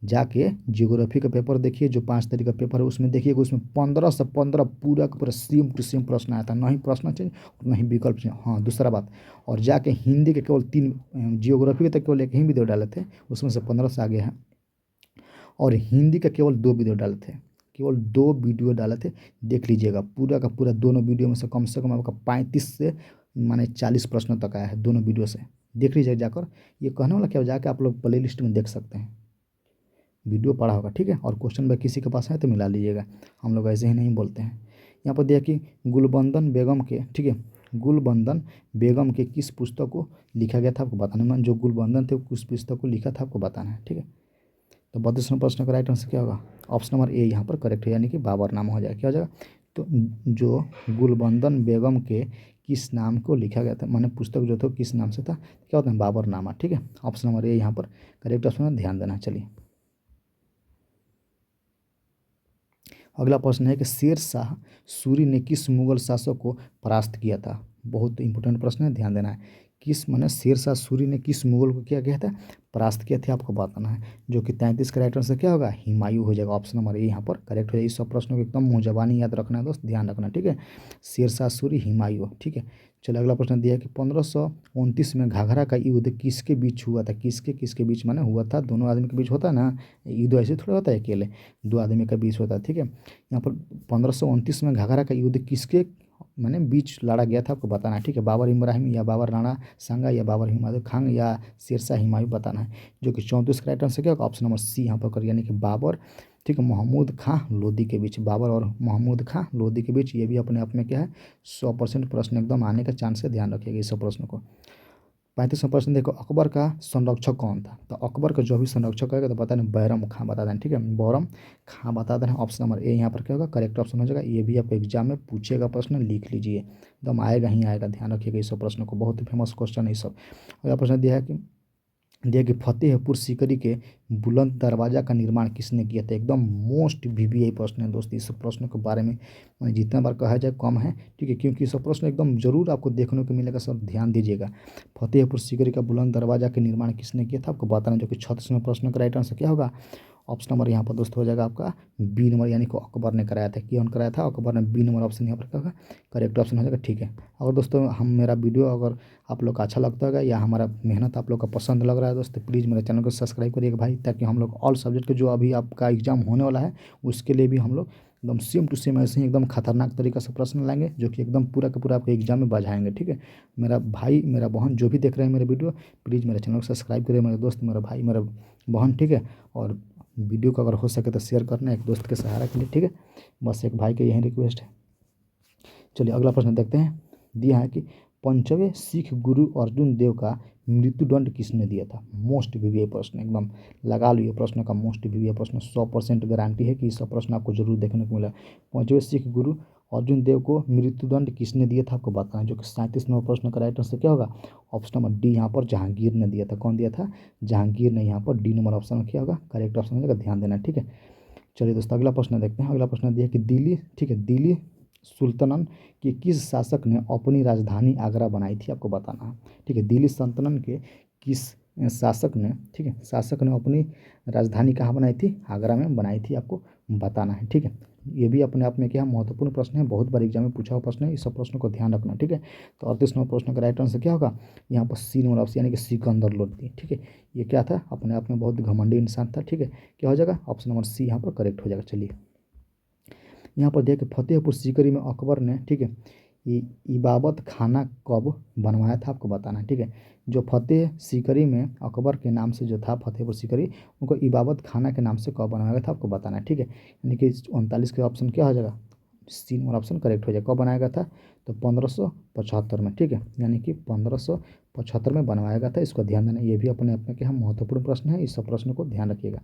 जाके जियोग्राफी का पेपर देखिए, जो 5 तारीख का पेपर है उसमें देखिएगा। उसमें 15 से 15 पूरा का पूरा सेम टू सेम प्रश्न आया था, ना ही प्रश्न चाहिए और ना ही विकल्प चाहिए। हाँ, दूसरा बात, और जाके हिंदी के केवल 3, जियोग्राफी के तो केवल एक ही वीडियो डाले थे, उसमें से 15 से आगे हैं। और हिंदी का केवल 2 वीडियो डाले थे, केवल 2 वीडियो डाले थे। देख लीजिएगा पूरा का पूरा दोनों वीडियो में से कम आपका 35 से माने 40 प्रश्नों तक आया है दोनों वीडियो से। देख लीजिएगा जाकर। ये कहने वाला क्या, जाके आप लोग प्ले लिस्ट में देख सकते हैं, वीडियो पढ़ा होगा। ठीक है, और क्वेश्चन बैंक किसी के पास है तो मिला लीजिएगा, हम लोग ऐसे ही नहीं बोलते हैं। यहाँ पर देखिए कि गुलबंदन बेगम के, ठीक है, गुलबंदन बेगम के किस पुस्तक को लिखा गया था आपको बताना है। जो गुलबंदन थे किस पुस्तक को लिखा था आपको बताना है। ठीक है, तो 32वें प्रश्न का राइट आंसर क्या होगा, ऑप्शन नंबर ए यहाँ पर करेक्ट है, यानी कि बाबरनामा हो जाएगा। क्या हो जाएगा, तो जो गुलबंदन बेगम के किस नाम को लिखा गया था, माने पुस्तक जो था किस नाम से था, क्या होता है, बाबरनामा। ठीक है, ऑप्शन नंबर ए यहाँ पर करेक्ट ऑप्शन है, ध्यान देना। चलिए अगला प्रश्न है कि शेर शाह सूरी ने किस मुगल शासक को परास्त किया था। बहुत इंपॉर्टेंट प्रश्न है, ध्यान देना है। किस माने शेर शाह सूरी ने किस मुगल को क्या किया था, परास्त किया था, आपको बताना है। जो कि 33 का राइट आंसर क्या होगा, हुमायूं हो जाएगा। ऑप्शन नंबर ए यहाँ पर करेक्ट हो जाएगा। इस सब प्रश्नों को एकदम मुँह जबानी याद रखना है दोस्त, ध्यान रखना। ठीक है, शेर शाह सूरी, हुमायूं। ठीक है, चलो अगला प्रश्न दिया है कि 1529 में घाघरा का युद्ध किसके बीच हुआ था। किसके किसके बीच माने हुआ था, दोनों आदमी के बीच होता है ना, युद्ध ऐसे थोड़ा होता है अकेले, 2 आदमी के बीच होता है। ठीक है, यहाँ पर 1529 में घाघरा का युद्ध किसके माने बीच लड़ा गया था, आपको बताना है। ठीक है, बाबर इब्राहिम या बाबर राणा सांगा या बाबर हिमायू खान या शेरशाह हुमायूं बताना है। जो कि 34 का राइट आंसर क्या होगा, ऑप्शन नंबर सी यहाँ पर कर, यानी कि बाबर, ठीक है, महमूद खां लोधी के बीच, बाबर और महमूद खां लोधी के बीच। ये भी अपने आप में क्या है, 100% प्रश्न एकदम आने का चांस है, ध्यान रखिएगा इस सब प्रश्न को। 35वां प्रश्न देखो, अकबर का संरक्षक कौन था। तो अकबर का जो भी संरक्षक है तो बता दें बैरम खां बता दें। ठीक है, बैरम खां बता दें। ऑप्शन नंबर ए यहाँ पर क्या होगा, करेक्ट ऑप्शन हो जाएगा। ये भी आपको एग्जाम में पूछेगा प्रश्न, लिख लीजिए, एकदम आएगा ही आएगा, ध्यान रखिएगा इस सब प्रश्न को, बहुत ही फेमस क्वेश्चन है ये सब। अगला प्रश्न दिया कि फतेहपुर सीकरी के बुलंद दरवाज़ा का निर्माण किसने किया था। एकदम मोस्ट वीवीआई प्रश्न है दोस्त। इस सब प्रश्नों के बारे में मैंने जितना बार कहा जाए कम है। ठीक है, क्योंकि सब प्रश्न एकदम जरूर आपको देखने को मिलेगा, सब ध्यान दीजिएगा। फतेहपुर सीकरी का बुलंद दरवाज़ा के निर्माण किसने किया था, आपको बताना। जो कि 36वें प्रश्न का राइट आंसर क्या होगा, ऑप्शन नंबर यहाँ पर दोस्त हो जाएगा आपका बी नंबर, यानी कि अकबर ने कराया था। कौन कराया था, अकबर ने। बी नंबर ऑप्शन यहाँ पर क्या होगा, करेक्ट ऑप्शन हो जाएगा। ठीक है, अगर दोस्तों हम मेरा वीडियो अगर आप लोग का अच्छा लगता होगा या हमारा मेहनत आप लोग का पसंद लग रहा है दोस्तों, प्लीज़ मेरे चैनल को सब्सक्राइब करिएगा भाई, ताकि हम लोग ऑल सब्जेक्ट के जो अभी आपका एग्जाम होने वाला है उसके लिए भी हम लोग एकदम सेम टू सेम ऐसे ही एकदम खतरनाक तरीका से प्रश्न लाएंगे, जो कि एकदम पूरा का पूरा आपको एग्जाम में बजाएंगे। ठीक है, मेरा भाई मेरा बहन जो भी देख रहे हैं मेरे वीडियो, प्लीज़ मेरे चैनल को सब्सक्राइब करिए, मेरे दोस्त मेरा भाई मेरा बहन। ठीक है, और वीडियो को अगर हो सके तो शेयर करना एक दोस्त के सहारा के लिए। ठीक है, बस एक भाई का यही रिक्वेस्ट है। चलिए अगला प्रश्न देखते हैं। दिया है कि 5वें सिख गुरु अर्जुन देव का मृत्युदंड किसने दिया था। मोस्ट वीवीआई प्रश्न, एकदम लगा लो ये प्रश्न का मोस्ट वीवीआई प्रश्न, 100% गारंटी है कि इस प्रश्न आपको जरूर देखने को मिला। 5वें सिख गुरु अर्जुन देव को मृत्युदंड किसने दिया था, आपको बताना है। जो कि 37वें प्रश्न का राइट आंसर क्या होगा, ऑप्शन नंबर डी यहाँ पर जहांगीर ने दिया था। कौन दिया था, जहांगीर ने। यहाँ पर डी नंबर ऑप्शन में क्या होगा, करेक्ट ऑप्शन हो जाएगा, ध्यान देना। ठीक है, चलिए दोस्तों अगला प्रश्न देखते हैं। अगला प्रश्न दिया कि दिल्ली, ठीक है, दिल्ली सुल्तानन के किस शासक ने अपनी राजधानी आगरा बनाई थी, आपको बताना है। ठीक है, दिल्ली सल्तनत के किस शासक ने, ठीक है, शासक ने अपनी राजधानी कहाँ बनाई थी, आगरा में बनाई थी, आपको बताना है। ठीक है, ये भी अपने आप में क्या महत्वपूर्ण प्रश्न है, बहुत बार एग्जाम में पूछा हुआ प्रश्न है, इस सब प्रश्नों को ध्यान रखना। ठीक है, तो 38वें प्रश्न का राइट आंसर क्या होगा, यहाँ पर सी नंबर ऑप्शन, यानी कि सिकंदर लोदी। ठीक है, ये क्या था, अपने आप में बहुत घमंडी इंसान था। ठीक है, क्या हो जाएगा, ऑप्शन नंबर सी यहाँ पर करेक्ट हो जाएगा। चलिए यहाँ पर देखिए फतेहपुर सीकरी में अकबर ने, ठीक है, इबाबत खाना कब बनवाया था आपको बताना है, ठीक है। जो फतेह सीकरी में अकबर के नाम से जो था फतेहपुर सीकरी, उनको इबाबत खाना के नाम से कब बनवाया गया था आपको बताना है, ठीक है। यानी कि 39 के ऑप्शन क्या हो जाएगा, सी नंबर ऑप्शन करेक्ट हो जाएगा। कब बनाया गया था, तो 1575 में, ठीक है। यानी कि 1575 में बनवाया गया था। इसको ध्यान देना, ये भी अपने अपने के हम महत्वपूर्ण प्रश्न है, इस सब प्रश्न को ध्यान रखिएगा।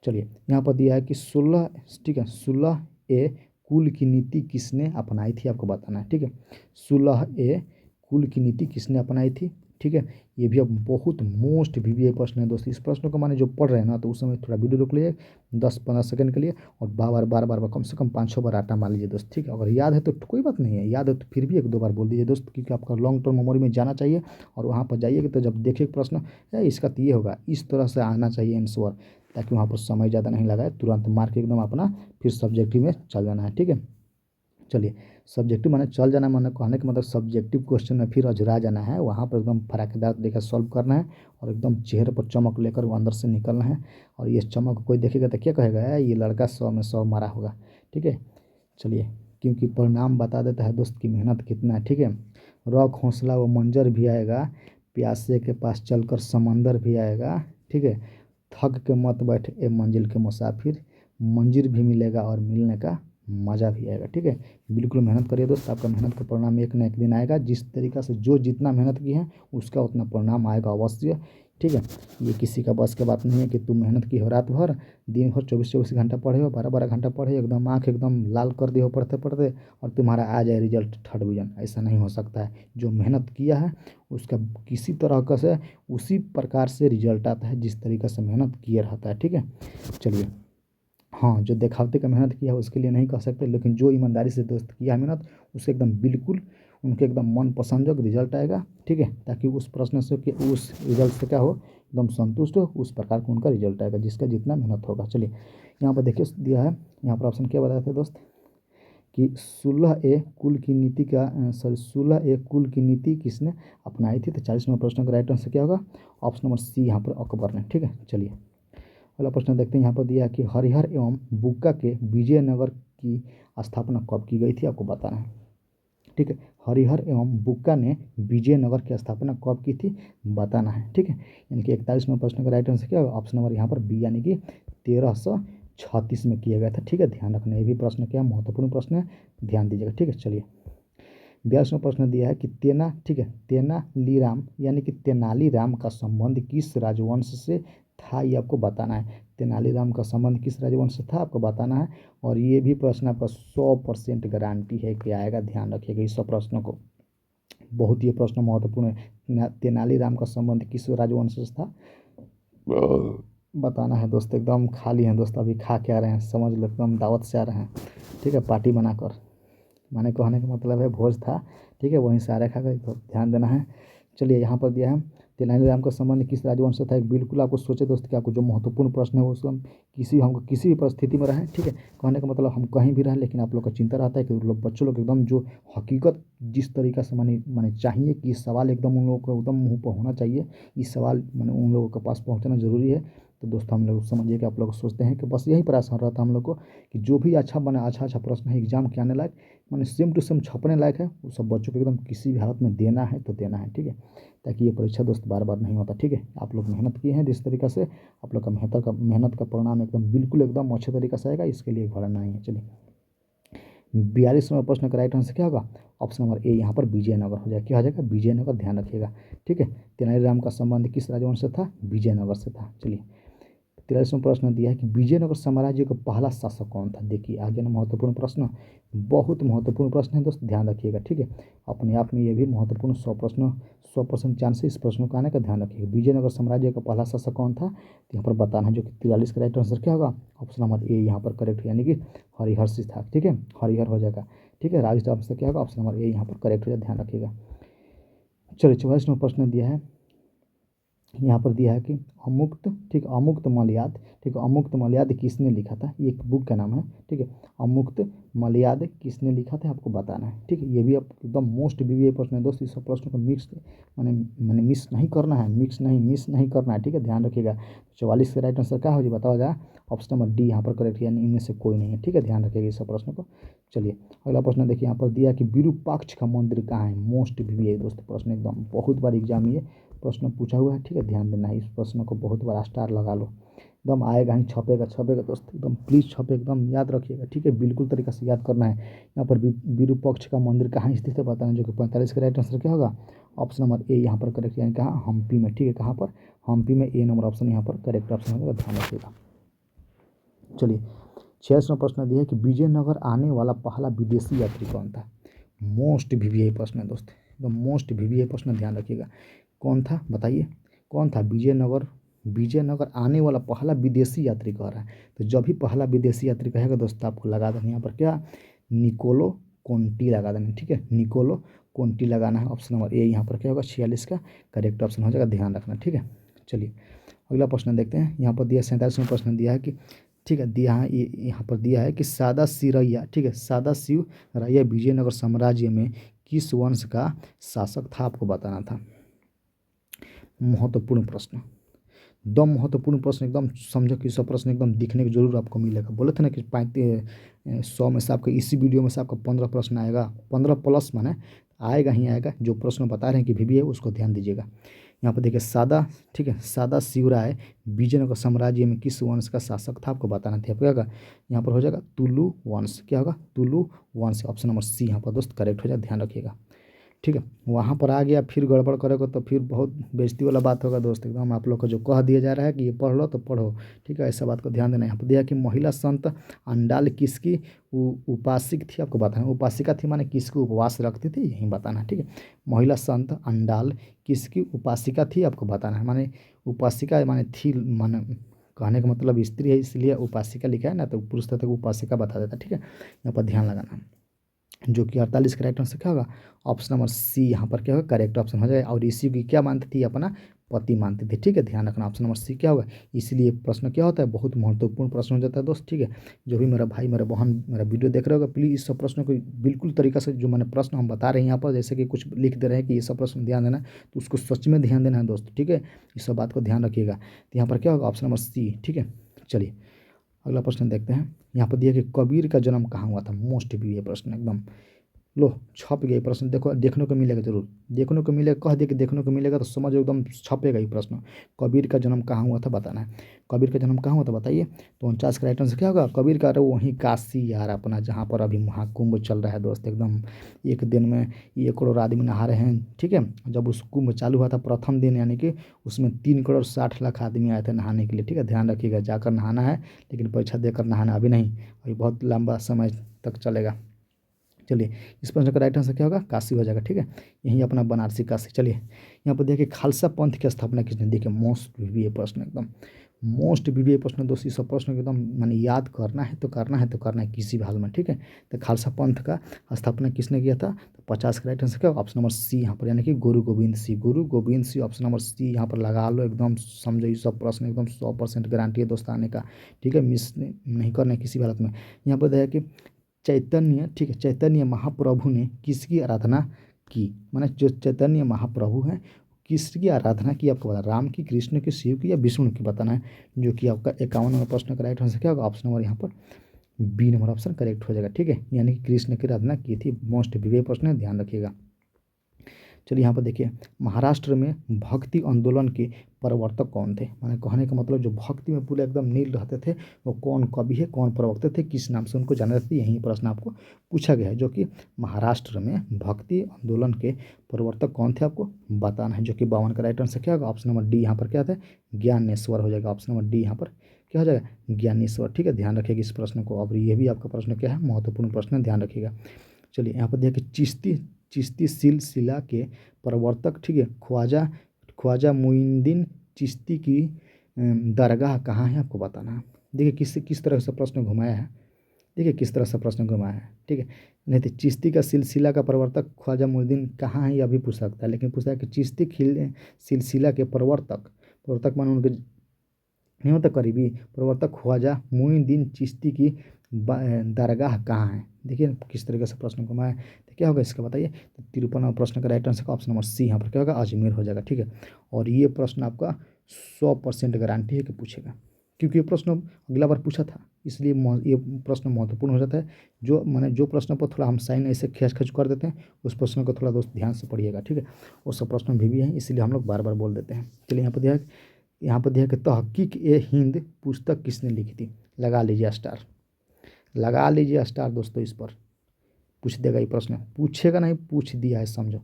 चलिए यहाँ पर दिया है कि 16, ठीक है, 16 ए कुल की नीति किसने अपनाई थी आपको बताना है, ठीक है। 16 ए कुल की नीति किसने अपनाई थी, ठीक है। ये भी अब बहुत मोस्ट वीवीआई प्रश्न है दोस्त। इस प्रश्न को माने जो पढ़ रहे हैं ना, तो उस समय थोड़ा वीडियो रोक लीजिए 10-15 सेकंड के लिए, और बार बार कम से कम 5-6 बार आटा मार लीजिए दोस्त, ठीक है। अगर याद है तो कोई बात नहीं है, याद है तो फिर भी 1-2 बार बोल दीजिए दोस्त, क्योंकि आपका लॉन्ग टर्म मेमोरी में जाना चाहिए। और वहाँ पर जाइएगा तो जब देखिए प्रश्न इसका तो ये होगा, इस तरह से आना चाहिए आंसर, ताकि वहाँ पर समय ज़्यादा नहीं लगाए, तुरंत मार के एकदम अपना फिर सब्जेक्टिव में चल जाना है, ठीक है। चलिए, सब्जेक्टिव माने चल जाना, माने कहने का मतलब सब्जेक्टिव क्वेश्चन में फिर अझुरा जाना है, वहाँ पर एकदम फराकेदार तरीके से सॉल्व करना है, और एकदम चेहरे पर चमक लेकर वो अंदर से निकलना है। और ये चमक कोई देखेगा तो क्या कहेगा, ये लड़का 100 में 100 मारा होगा, ठीक है। चलिए, क्योंकि परिणाम बता देता है दोस्त की मेहनत कितना है, ठीक है। रॉक हौसला वो मंजर भी आएगा, प्यासे के पास चलकर समंदर भी आएगा, ठीक है। थक के मत बैठ ए मंजिल के मुसाफिर, मंजिल भी मिलेगा और मिलने का मज़ा भी आएगा, ठीक है। बिल्कुल मेहनत करिए दोस्त, आपका मेहनत का परिणाम एक ना एक दिन आएगा। जिस तरीका से जो जितना मेहनत की है उसका उतना परिणाम आएगा अवश्य, ठीक है। ये किसी का बस की बात नहीं है कि तुम मेहनत की हो रात भर, दिन भर 24-24 घंटा पढ़े हो, 12-12 घंटा पढ़े, एकदम आँख एकदम लाल कर दिए हो पढ़ते पढ़ते, और तुम्हारा आ जाए रिजल्ट 3rd डिवीजन। ऐसा नहीं हो सकता है। जो मेहनत किया है उसका किसी तरह का से उसी प्रकार से रिजल्ट आता है जिस तरीके से मेहनत किया रहता है, ठीक है। चलिए, हाँ, जो दिखावटी का मेहनत किया है उसके लिए नहीं कह सकते, लेकिन जो ईमानदारी से दोस्त किया है मेहनत, उसके एकदम बिल्कुल उनके एकदम मन पसंद रिजल्ट आएगा, ठीक है। ताकि उस प्रश्न से कि उस रिजल्ट से क्या हो, एकदम संतुष्ट हो, उस प्रकार का उनका रिजल्ट आएगा जिसका जितना मेहनत होगा। चलिए, यहाँ पर देखिए दिया है, यहाँ पर ऑप्शन क्या बताए थे दोस्त, कि 16 ए कुल की नीति का 16 ए कुल की नीति किसने अपनाई थी, तो 40 नंबर प्रश्न का राइट आंसर क्या होगा, ऑप्शन नंबर सी यहाँ पर अकबर ने, ठीक है। चलिए, अगला प्रश्न देखते हैं। यहाँ पर दिया है कि हरिहर एवं बुक्का के विजयनगर की स्थापना कब की गई थी आपको बताना है, ठीक है। हरिहर एवं बुक्का ने विजयनगर की स्थापना कब की थी बताना है, ठीक है। यानी कि 41 नंबर प्रश्न का राइट आंसर क्या होगा, ऑप्शन नंबर यहाँ पर बी, यानी कि 1336 में किया गया था, ठीक है। ध्यान रखना, ये भी प्रश्न क्या महत्वपूर्ण प्रश्न है, ध्यान दीजिएगा, ठीक है। चलिए, 42वां प्रश्न दिया है कि ठीक है, तेनालीराम यानी कि तेनालीराम का संबंध किस राजवंश से था, ये आपको बताना है। तेनालीराम का संबंध किस राजवंश से था आपको बताना है। और ये भी प्रश्न आपका 100% गारंटी है कि आएगा, ध्यान रखिएगा इस सब प्रश्नों को, बहुत ये प्रश्न महत्वपूर्ण है। तेनालीराम का संबंध किस राजवंश से था बताना है दोस्त। एकदम खाली हैं दोस्त, अभी खा के आ रहे हैं, समझ लो एकदम दावत से आ रहे हैं, ठीक है, पार्टी बनाकर, माने कहने का मतलब है भोज था, ठीक है, वहीं सारे खा कर, तो ध्यान देना है। चलिए, यहाँ पर दिया है तेनालीराम का संबंध किस राजवंश से था। एक बिल्कुल आपको सोचे दोस्त कि आपको जो महत्वपूर्ण प्रश्न है वो उसको हमको किसी भी परिस्थिति में रहें, ठीक है। कहने का मतलब हम कहीं भी रहें, लेकिन आप लोग का चिंता रहता है कि लोग बच्चों लोग एकदम जो हकीकत जिस तरीका से माने माने चाहिए कि इस सवाल एकदम उन लोगों को एकदम मुँह पर होना चाहिए, इस सवाल माने उन लोगों के पास पहुँचना ज़रूरी है। तो दोस्तों, हम लोग समझिए कि आप लोग सोचते हैं कि बस यही प्रयास रहता है हम लोग को कि जो भी अच्छा बना, अच्छा प्रश्न है एग्जाम के आने लायक, माने सेम टू सेम छपने लायक है, वो सब बच्चों को एकदम किसी भी हालत में देना है तो देना है, ठीक है। ताकि ये परीक्षा दोस्त बार बार नहीं होता, ठीक है। आप लोग मेहनत किए हैं जिस तरीका से, आप लोग का मेहनत का परिणाम एकदम बिल्कुल एकदम अच्छे तरीके से आएगा, इसके लिए घबराना नहीं है। चलिए, 42वां प्रश्न का राइट आंसर क्या होगा, ऑप्शन नंबर ए यहाँ पर विजयनगर हो जाएगा, क्या हो जाएगा, विजयनगर, ध्यान रखिएगा, ठीक है। तेनालीराम का संबंध किस राजवंश से था, विजयनगर से था। चलिए, 43वां प्रश्न दिया है कि विजयनगर साम्राज्य का पहला शासक कौन था। देखिए, आगे ना महत्वपूर्ण प्रश्न, बहुत महत्वपूर्ण प्रश्न है दोस्त, ध्यान रखिएगा, ठीक है। अपने आप में ये भी महत्वपूर्ण 100% चांस है इस प्रश्न का आने का, ध्यान रखिएगा। विजयनगर साम्राज्य का पहला शासक कौन था, तो यहाँ पर बताना है, जो कि 43 का राइट आंसर क्या होगा, ऑप्शन नंबर ए यहाँ पर करेक्ट है, यानी कि हरिहर से था, ठीक है, हरिहर हो जाएगा, ठीक है। राज आंसर क्या होगा, ऑप्शन नंबर ए यहाँ पर करेक्ट हो जाए, ध्यान रखिएगा। चलिए, 44वां प्रश्न दिया है यहाँ पर दिया है कि अमुक्त, ठीक है, अमुक्त मलयाद, ठीक है, अमुक्त मलयाद किसने लिखा था, ये एक बुक का नाम है, ठीक है। अमुक्त मलयाद किसने लिखा था आपको बताना है, ठीक है। ये भी आप एकदम मोस्ट बीवीआई प्रश्न है दोस्त, इस सब प्रश्नों को मिक्स मैंने मैंने मिस नहीं करना है, मिस नहीं करना है, ठीक है, ध्यान रखिएगा। 44 का राइट आंसर क्या हो जी बताओ जाए, ऑप्शन नंबर डी यहाँ पर करेक्ट, यानी इनमें से कोई नहीं है, ठीक है, ध्यान रखिएगा इस सब प्रश्न को। चलिए अगला प्रश्न देखिए, यहाँ पर दिया कि विरूपाक्ष का मंदिर कहाँ है, मोस्ट बीवीआई दोस्त प्रश्न, एकदम बहुत बार एग्जाम ये प्रश्न पूछा हुआ है, ठीक है, ध्यान देना है इस प्रश्न को, बहुत बड़ा स्टार लगा लो, एकदम आएगा ही, छपेगा दोस्त, एकदम प्लीज़ छपे, एकदम याद रखिएगा, ठीक है, बिल्कुल तरीके से याद करना है। यहाँ पर विरूपक्ष का मंदिर कहाँ स्थित है बताना, जो कि 45 का राइट आंसर क्या होगा, ऑप्शन नंबर ए यहाँ पर करेक्ट, यानी कहाँ, हम्पी में, ठीक है, कहाँ पर, हम्पी में, ए नंबर ऑप्शन यहाँ पर करेक्ट ऑप्शन होगा, ध्यान रखिएगा। चलिए 46वां प्रश्न दिया है कि विजयनगर आने वाला पहला विदेशी यात्री कौन था, मोस्ट वीवीआई प्रश्न है दोस्त, एकदम मोस्ट वीवीआई प्रश्न, ध्यान रखिएगा, कौन था बताइए, कौन था विजयनगर आने वाला पहला विदेशी यात्री कह रहा है, तो जब भी पहला विदेशी यात्री कहेगा दोस्त आपको लगा देना यहाँ पर क्या, निकोलो कोंटी लगा देना, ठीक है, निकोलो कोंटी लगाना है, ऑप्शन नंबर ए यहाँ पर क्या होगा, 46 का करेक्ट ऑप्शन हो जाएगा, ध्यान रखना, ठीक है। चलिए अगला प्रश्न देखते हैं, यहाँ पर दिया 47वां प्रश्न दिया है कि, ठीक है, दिया है ये यहाँ पर दिया है कि सादा सिरैया, ठीक है, सादा शिव रैया विजयनगर साम्राज्य में किस वंश का शासक था आपको बताना था, महत्वपूर्ण प्रश्न, एकदम महत्वपूर्ण प्रश्न, एकदम समझो कि सब प्रश्न एकदम दिखने को जरूर आपको मिलेगा, बोले थे ना कि 100 में से आपका इसी वीडियो में से आपका 15 प्रश्न आएगा, 15 प्लस माने आएगा ही आएगा, जो प्रश्न बता रहे हैं कि वीवीआई उसको ध्यान दीजिएगा। यहाँ पर देखिए सादा, ठीक है, सादा शिवराय विजयनगर साम्राज्य में किस वंश का शासक था आपको बताना था, क्या होगा, यहाँ पर हो जाएगा तुलु वंश, क्या होगा, तुलु वंश, ऑप्शन नंबर सी यहाँ पर दोस्त करेक्ट हो जाए, ध्यान रखिएगा, ठीक है। वहाँ पर आ गया फिर गड़बड़ करेगा तो फिर बहुत बेइज्जती वाला बात होगा दोस्त, एकदम आप लोग को जो कह दिया जा रहा है कि ये पढ़ लो तो पढ़ो, ठीक है, ऐसा बात को ध्यान देना। यहाँ पर दिया कि महिला संत अंडाल किसकी उपासिक थी आपको बताना, उपासिका थी माने किसकी उपवास रखती थी, यही बताना है, ठीक है, महिला संत अंडाल किसकी उपासिका थी आपको बताना है, माने उपासिका माने थी, माने कहने का मतलब स्त्री है इसलिए उपासिका लिखा है ना, तो पुरुष था तो उपासिका बता देता, ठीक है, यहाँ पर ध्यान लगाना, जो कि 48 का राइट आंसर क्या होगा, ऑप्शन नंबर सी यहाँ पर क्या होगा करेक्ट ऑप्शन हो जाएगा, और इसी की क्या मानती थी, अपना पति मानती थी, ठीक है, ध्यान रखना, ऑप्शन नंबर सी क्या होगा, इसलिए प्रश्न क्या होता है, बहुत महत्वपूर्ण प्रश्न हो जाता है दोस्त, ठीक है। जो भी मेरा भाई मेरा बहन मेरा वीडियो देख रहे होगा, प्लीज़ इस सब प्रश्नों को बिल्कुल तरीका से, जो मैंने प्रश्न हम बता रहे हैं यहाँ पर, जैसे कि कुछ लिख दे रहे हैं कि ये सब प्रश्न ध्यान देना, तो उसको सच में ध्यान देना है दोस्त, ठीक है, इस सब बात को ध्यान रखिएगा। तो यहाँ पर क्या होगा, ऑप्शन नंबर सी, ठीक है। चलिए अगला प्रश्न देखते हैं, यहाँ पर दिया कि कबीर का जन्म कहाँ हुआ था, मोस्ट भी ये प्रश्न एकदम, लो छप गया प्रश्न, देखो देखने को मिलेगा, जरूर देखने को मिलेगा, कह दिया कि देखने को मिलेगा तो समझो एकदम छपेगा ये प्रश्न, कबीर का जन्म कहाँ हुआ था बताना है, कबीर का जन्म कहाँ हुआ था बताइए, तो 49 का राइट आंसर क्या होगा, कबीर का वहीं काशी यार अपना, जहाँ पर अभी महाकुंभ चल रहा है दोस्त, एकदम एक दिन में 1 करोड़ आदमी नहा रहे हैं, ठीक है, जब उस कुंभ चालू हुआ था प्रथम दिन, यानी कि उसमें 3 करोड़ 60 लाख आदमी आए थे नहाने के लिए, ठीक है, ध्यान रखिएगा, जाकर नहाना है, लेकिन परीक्षा देकर नहाना अभी नहीं, अभी बहुत लंबा समय तक चलेगा। चलिए इस प्रश्न का राइट आंसर क्या होगा, काशी हो जाएगा, ठीक है, यही अपना बनारसी काशी। चलिए यहाँ पर देखिए खालसा पंथ की स्थापना किसने, देखिए मोस्ट वीवीआई प्रश्न, एकदम मोस्ट वीवीआई प्रश्न दोस्त, इस सब प्रश्न को एकदम मैंने याद करना है तो करना है तो करना है किसी भी हाल में, ठीक है। तो खालसा पंथ का स्थापना किसने किया था, तो 50 का राइट आंसर क्या होगा, ऑप्शन नंबर सी यहाँ पर, यानी कि गुरु Gobind Singh, Guru Gobind Singh, option number C यहाँ पर लगा लो, एकदम समझो ये सब प्रश्न एकदम 100% गारंटी है दोस्त आने का, ठीक है, मिस नहीं करना है किसी भी हालत में। यहाँ पर देखिए कि चैतन्य, ठीक है, चैतन्य महाप्रभु ने किसकी आराधना की, माने जो चैतन्य महाप्रभु हैं किसकी आराधना की आपको बता, राम की, कृष्ण की, शिव की या विष्णु की बताना है, जो कि आपका 51 नंबर प्रश्न का राइट आंसर क्या होगा, ऑप्शन नंबर यहाँ पर बी नंबर ऑप्शन करेक्ट हो जाएगा, ठीक है, यानी कि कृष्ण की आराधना की थी, मोस्ट विवेक प्रश्न है, ध्यान रखिएगा। चलिए यहाँ पर देखिए महाराष्ट्र में भक्ति आंदोलन के प्रवर्तक कौन थे, माने कहने का मतलब जो भक्ति में पूरे एकदम नील रहते थे वो कौन कवि है, कौन प्रवक्ता थे, किस नाम से उनको जाना जाता है, यही प्रश्न आपको पूछा गया है, जो कि महाराष्ट्र में भक्ति आंदोलन के प्रवर्तक कौन थे आपको बताना है, जो कि 52 का राइट आंसर क्या होगा, ऑप्शन नंबर डी यहाँ पर क्या था, ज्ञानेश्वर हो जाएगा, ऑप्शन नंबर डी यहाँ पर क्या हो जाएगा, ज्ञानेश्वर, ठीक है, ध्यान रखिएगा इस प्रश्न को, और ये भी आपका प्रश्न क्या है, महत्वपूर्ण प्रश्न है, ध्यान रखिएगा। चलिए यहाँ पर देखिए चिश्ती सिलसिला के प्रवर्तक, ठीक है, ख्वाजा ख्वाजा मुइनुद्दीन चिश्ती की दरगाह कहाँ है आपको बताना है, देखिए किस तरह से प्रश्न घुमाया है, देखिए किस तरह से प्रश्न घुमाया है, ठीक है, नहीं तो चिश्ती का सिलसिला का प्रवर्तक ख्वाजा मुइनुद्दीन कहाँ है ये अभी पूछ सकता है, लेकिन पूछता है कि चिश्ती सिलसिला के प्रवर्तक प्रवर्तक माने उनके नहीं होता करीबी प्रवर्तक ख्वाजा मुइनुद्दीन चिश्ती की दरगाह कहाँ है। देखिए किस तरीके से प्रश्न को मैं तो क्या होगा इसका बताइए। तो 53वां प्रश्न का राइट आंसर का ऑप्शन नंबर सी यहाँ पर क्या होगा अजमेर हो जाएगा। ठीक है, और ये प्रश्न आपका 100% गारंटी है कि पूछेगा, क्योंकि ये प्रश्न अगला बार पूछा था, इसलिए ये प्रश्न महत्वपूर्ण हो जाता है। जो मैंने जो प्रश्न पर थोड़ा हम साइन ऐसे खींच खींच कर देते हैं उस प्रश्न को थोड़ा दोस्त ध्यान से पढ़िएगा। ठीक है, वो सब प्रश्न भी हैं, इसलिए हम लोग बार बार बोल देते हैं। चलिए यहाँ पर दिया कि तहकीक ए हिंद पुस्तक किसने लिखी थी। लगा लीजिए स्टार, लगा लीजिए स्टार दोस्तों, इस पर पूछ देगा ये प्रश्न, पूछेगा नहीं, पूछ दिया है समझो,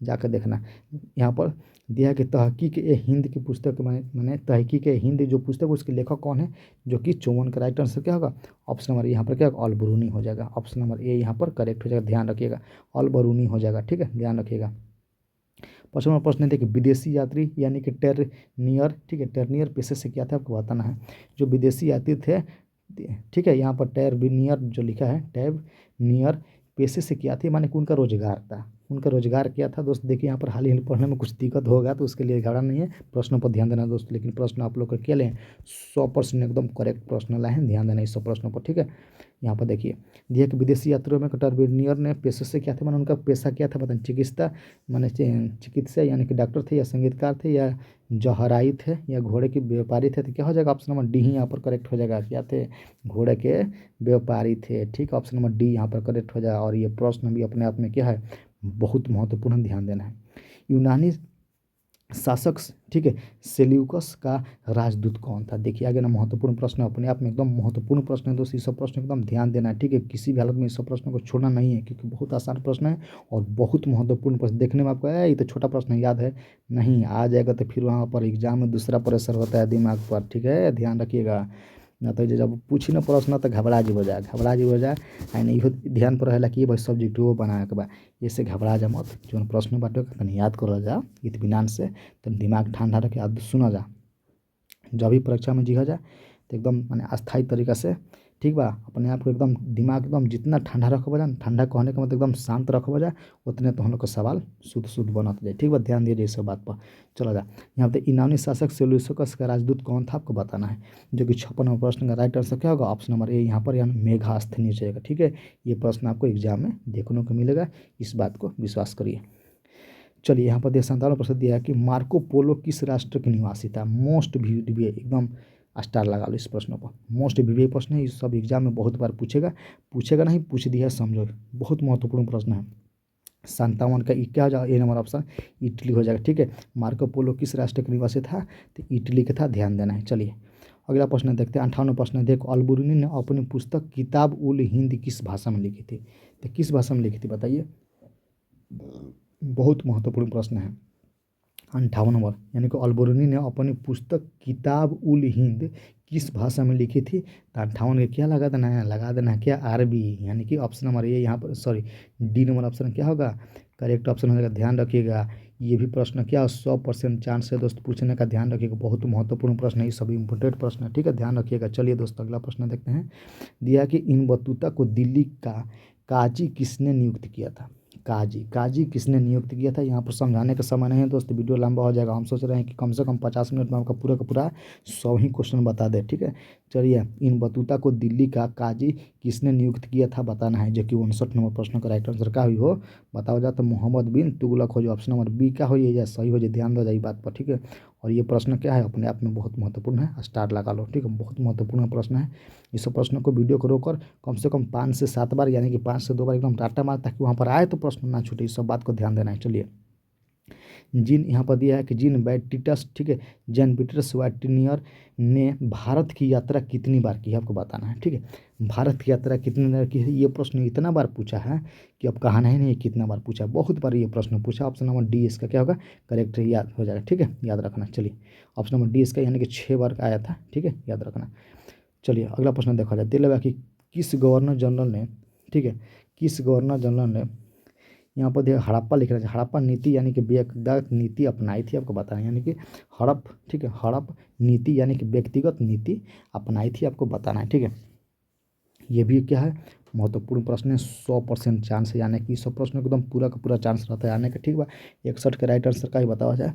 जाकर देखना। यहाँ पर दिया है कि तहकीक ए हिंद की पुस्तक मैंने तहकीक ए हिंद जो पुस्तक उसके लेखक कौन है, जो कि 54 का राइट आंसर क्या होगा ऑप्शन नंबर यहाँ पर क्या होगा अल-बरूनी हो जाएगा। ऑप्शन नंबर ए यहाँ पर करेक्ट हो जाएगा, ध्यान रखिएगा अल-बरूनी हो जाएगा। ठीक है, ध्यान रखिएगा। 55वां प्रश्न देखिए विदेशी यात्री यानी कि टेरनियर, ठीक है, टेरनियर पेशे से क्या था आपको बताना है। जो विदेशी यात्री थे, ठीक है, यहाँ पर टेरनियर जो लिखा है टेरनियर पेशे से क्या थे माने कि उनका रोजगार था, उनका रोजगार क्या था दोस्त। देखिए यहाँ पर हाल ही पढ़ने में कुछ दिक्कत होगा तो उसके लिए घबराना नहीं है, प्रश्नों पर ध्यान देना दोस्त। लेकिन प्रश्न आप लोग का क्या लें 100% एकदम करेक्ट प्रश्न लाए हैं, ध्यान देना इस सब प्रश्नों पर। ठीक है, यहाँ पर देखिए दिया कि विदेशी यात्रियों में टर्बिनियर ने पेशे से क्या थे माने उनका पेशा क्या था बताएं। चिकित्सा माने चिकित्सा यानी कि डॉक्टर थे या संगीतकार थे या जौहराई थे या घोड़े के व्यापारी थे। तो क्या हो जाएगा ऑप्शन नंबर डी ही यहाँ पर करेक्ट हो जाएगा। क्या थे, घोड़े के व्यापारी थे। ठीक, ऑप्शन नंबर डी यहाँ पर करेक्ट हो जाएगा। और ये प्रश्न भी अपने आप में क्या है बहुत महत्वपूर्ण, ध्यान देना है। यूनानी शासक, ठीक है, सेल्यूकस का राजदूत कौन था। देखिए आगे ना महत्वपूर्ण प्रश्न अपने आप में एकदम महत्वपूर्ण प्रश्न है दोस्त, ये सब प्रश्न एकदम ध्यान देना है। ठीक है, किसी भी हालत में इस सब प्रश्न को छोड़ना नहीं है, क्योंकि बहुत आसान प्रश्न है और बहुत महत्वपूर्ण प्रश्न। देखने में आपको ये तो छोटा प्रश्न याद है नहीं, आ जाएगा तो फिर वहाँ पर एग्जाम में दूसरा प्रेशर होता है दिमाग पर। ठीक है, ध्यान रखिएगा, ना तो जब पूछी ना प्रश्न तो घबरा जी हो जाए, घबरा जी हो जाए। एंड इहो ध्यान पर रहेला कि ये भाई सब्जेक्ट वो बनाए के बा, इससे घबरा जा मत। जो प्रश्न बाटे तनी याद कर जा इत्मीनान से, तो दिमाग ठंडा रखे आप सुना जा। जब भी परीक्षा में जीगा जा तो एकदम माने अस्थायी तरीका से, ठीक बा, अपने आप को एकदम दिमाग एकदम जितना ठंडा रखबो जा, ठंडा कहने का मतलब एकदम शांत रखबो जा, उतने तो हम लोग का सवाल शुद्ध शुद्ध बनत जाए। ठीक बा, ध्यान दीजिए इस बात पर। चला जा यहाँ पे यूनानी शासक सेल्यूकस का राजदूत कौन था आपको बताना है, जो कि 56वां प्रश्न का राइट आंसर क्या होगा ऑप्शन नंबर ए यहाँ पर यानी मेगास्थनीज रहेगा। ठीक है, ये प्रश्न आपको एग्जाम में देखने को मिलेगा, इस बात को विश्वास करिए। चलिए यहाँ पर 57% दिया है कि मार्को पोलो किस राष्ट्र के निवासी था। मोस्ट व्यूड एकदम स्टार लगा लो इस प्रश्न पर, मोस्ट व्यूड प्रश्न है, इस सब एग्जाम में बहुत बार पूछेगा, पूछेगा नहीं पूछ दिया समझो, बहुत महत्वपूर्ण प्रश्न है। 57 का क्या हो जाएगा ए नंबर ऑप्शन इटली हो जाएगा। ठीक है, मार्को पोलो किस राष्ट्र के निवासी था, तो इटली का था, ध्यान देना है। चलिए अगला प्रश्न देखते हैं। 58वां प्रश्न देखो अल-बरूनी ने अपनी पुस्तक किताब उल हिंद किस भाषा में लिखी थी। तो किस भाषा में लिखी थी बताइए, बहुत महत्वपूर्ण प्रश्न है। 58 नंबर यानी कि अल-बरूनी ने अपनी पुस्तक किताब उल हिंद किस भाषा में लिखी थी। तो 58 के क्या लगा देना है, लगा देना है क्या अरबी, यानी कि ऑप्शन नंबर ये यहाँ पर सॉरी डी नंबर ऑप्शन क्या होगा करेक्ट ऑप्शन हो जाएगा। ध्यान रखिएगा ये भी प्रश्न क्या 100% चांस है दोस्त पूछने का, ध्यान रखिएगा, बहुत महत्वपूर्ण प्रश्न है, ये सभी इंपोर्टेंट प्रश्न है। ठीक है, ध्यान रखिएगा। चलिए दोस्त अगला प्रश्न देखते हैं। दिया कि इन बतूता को दिल्ली का काजी किसने नियुक्त किया था। काजी, काजी किसने नियुक्त किया था, यहाँ पर समझाने का समय नहीं है दोस्त, वीडियो लंबा हो जाएगा। हम सोच रहे हैं कि कम से कम 50 मिनट में आपका पूरा का पूरा 100 ही क्वेश्चन बता दे। ठीक है, चलिए इन बतूता को दिल्ली का काजी किसने नियुक्त किया था बताना है, जो कि 59 नंबर प्रश्न का राइट आंसर का हुई हो बताओ जा। तो मोहम्मद बिन तुगलक हो, जो ऑप्शन नंबर बी का हो ये सही हो जाए, ध्यान दो जाए बात पर। ठीक है, और ये प्रश्न क्या है अपने आप में बहुत महत्वपूर्ण है, स्टार लगा लो। ठीक है, बहुत महत्वपूर्ण प्रश्न है। इस प्रश्न को वीडियो को रोककर कम से कम 5 से 7 बार यानी कि 5 से 2 बार एकदम डाटा मार, ताकि वहाँ पर आए तो प्रश्न ना छूटे, इस सब बात को ध्यान देना है। चलिए जिन यहाँ पर दिया है कि जिन बैटिटस, ठीक है, जैन बिटरस वाटिनियर ने भारत की यात्रा कितनी बार की है आपको बताना है। ठीक है, भारत की यात्रा कितनी बार की है, ये प्रश्न इतना बार पूछा है कि अब कहना ही नहीं कितना बार पूछा, बहुत बार ये प्रश्न पूछा। ऑप्शन नंबर डी इसका क्या होगा करेक्ट याद हो जाएगा। ठीक है, याद रखना। चलिए ऑप्शन नंबर डी इसका यानी कि 6 बार आया था। ठीक है, याद रखना। चलिए अगला प्रश्न देखा जाए। दिल्ली कि किस गवर्नर जनरल ने, ठीक है, किस गवर्नर जनरल ने यहाँ पर देखिए हड़प्पा लिख रहा है, हड़प्पा नीति यानी कि व्यक्तिगत नीति अपनाई थी आपको बताना है, यानी कि हड़प, ठीक है, हड़प नीति यानी कि व्यक्तिगत नीति अपनाई थी आपको बताना है। ठीक है, ये भी क्या है महत्वपूर्ण प्रश्न है, 100% चांस है, यानी कि सब प्रश्न एकदम पूरा का पूरा चांस रहता है आने का। ठीक बा, 61 के राइट आंसर का ही बताया जाए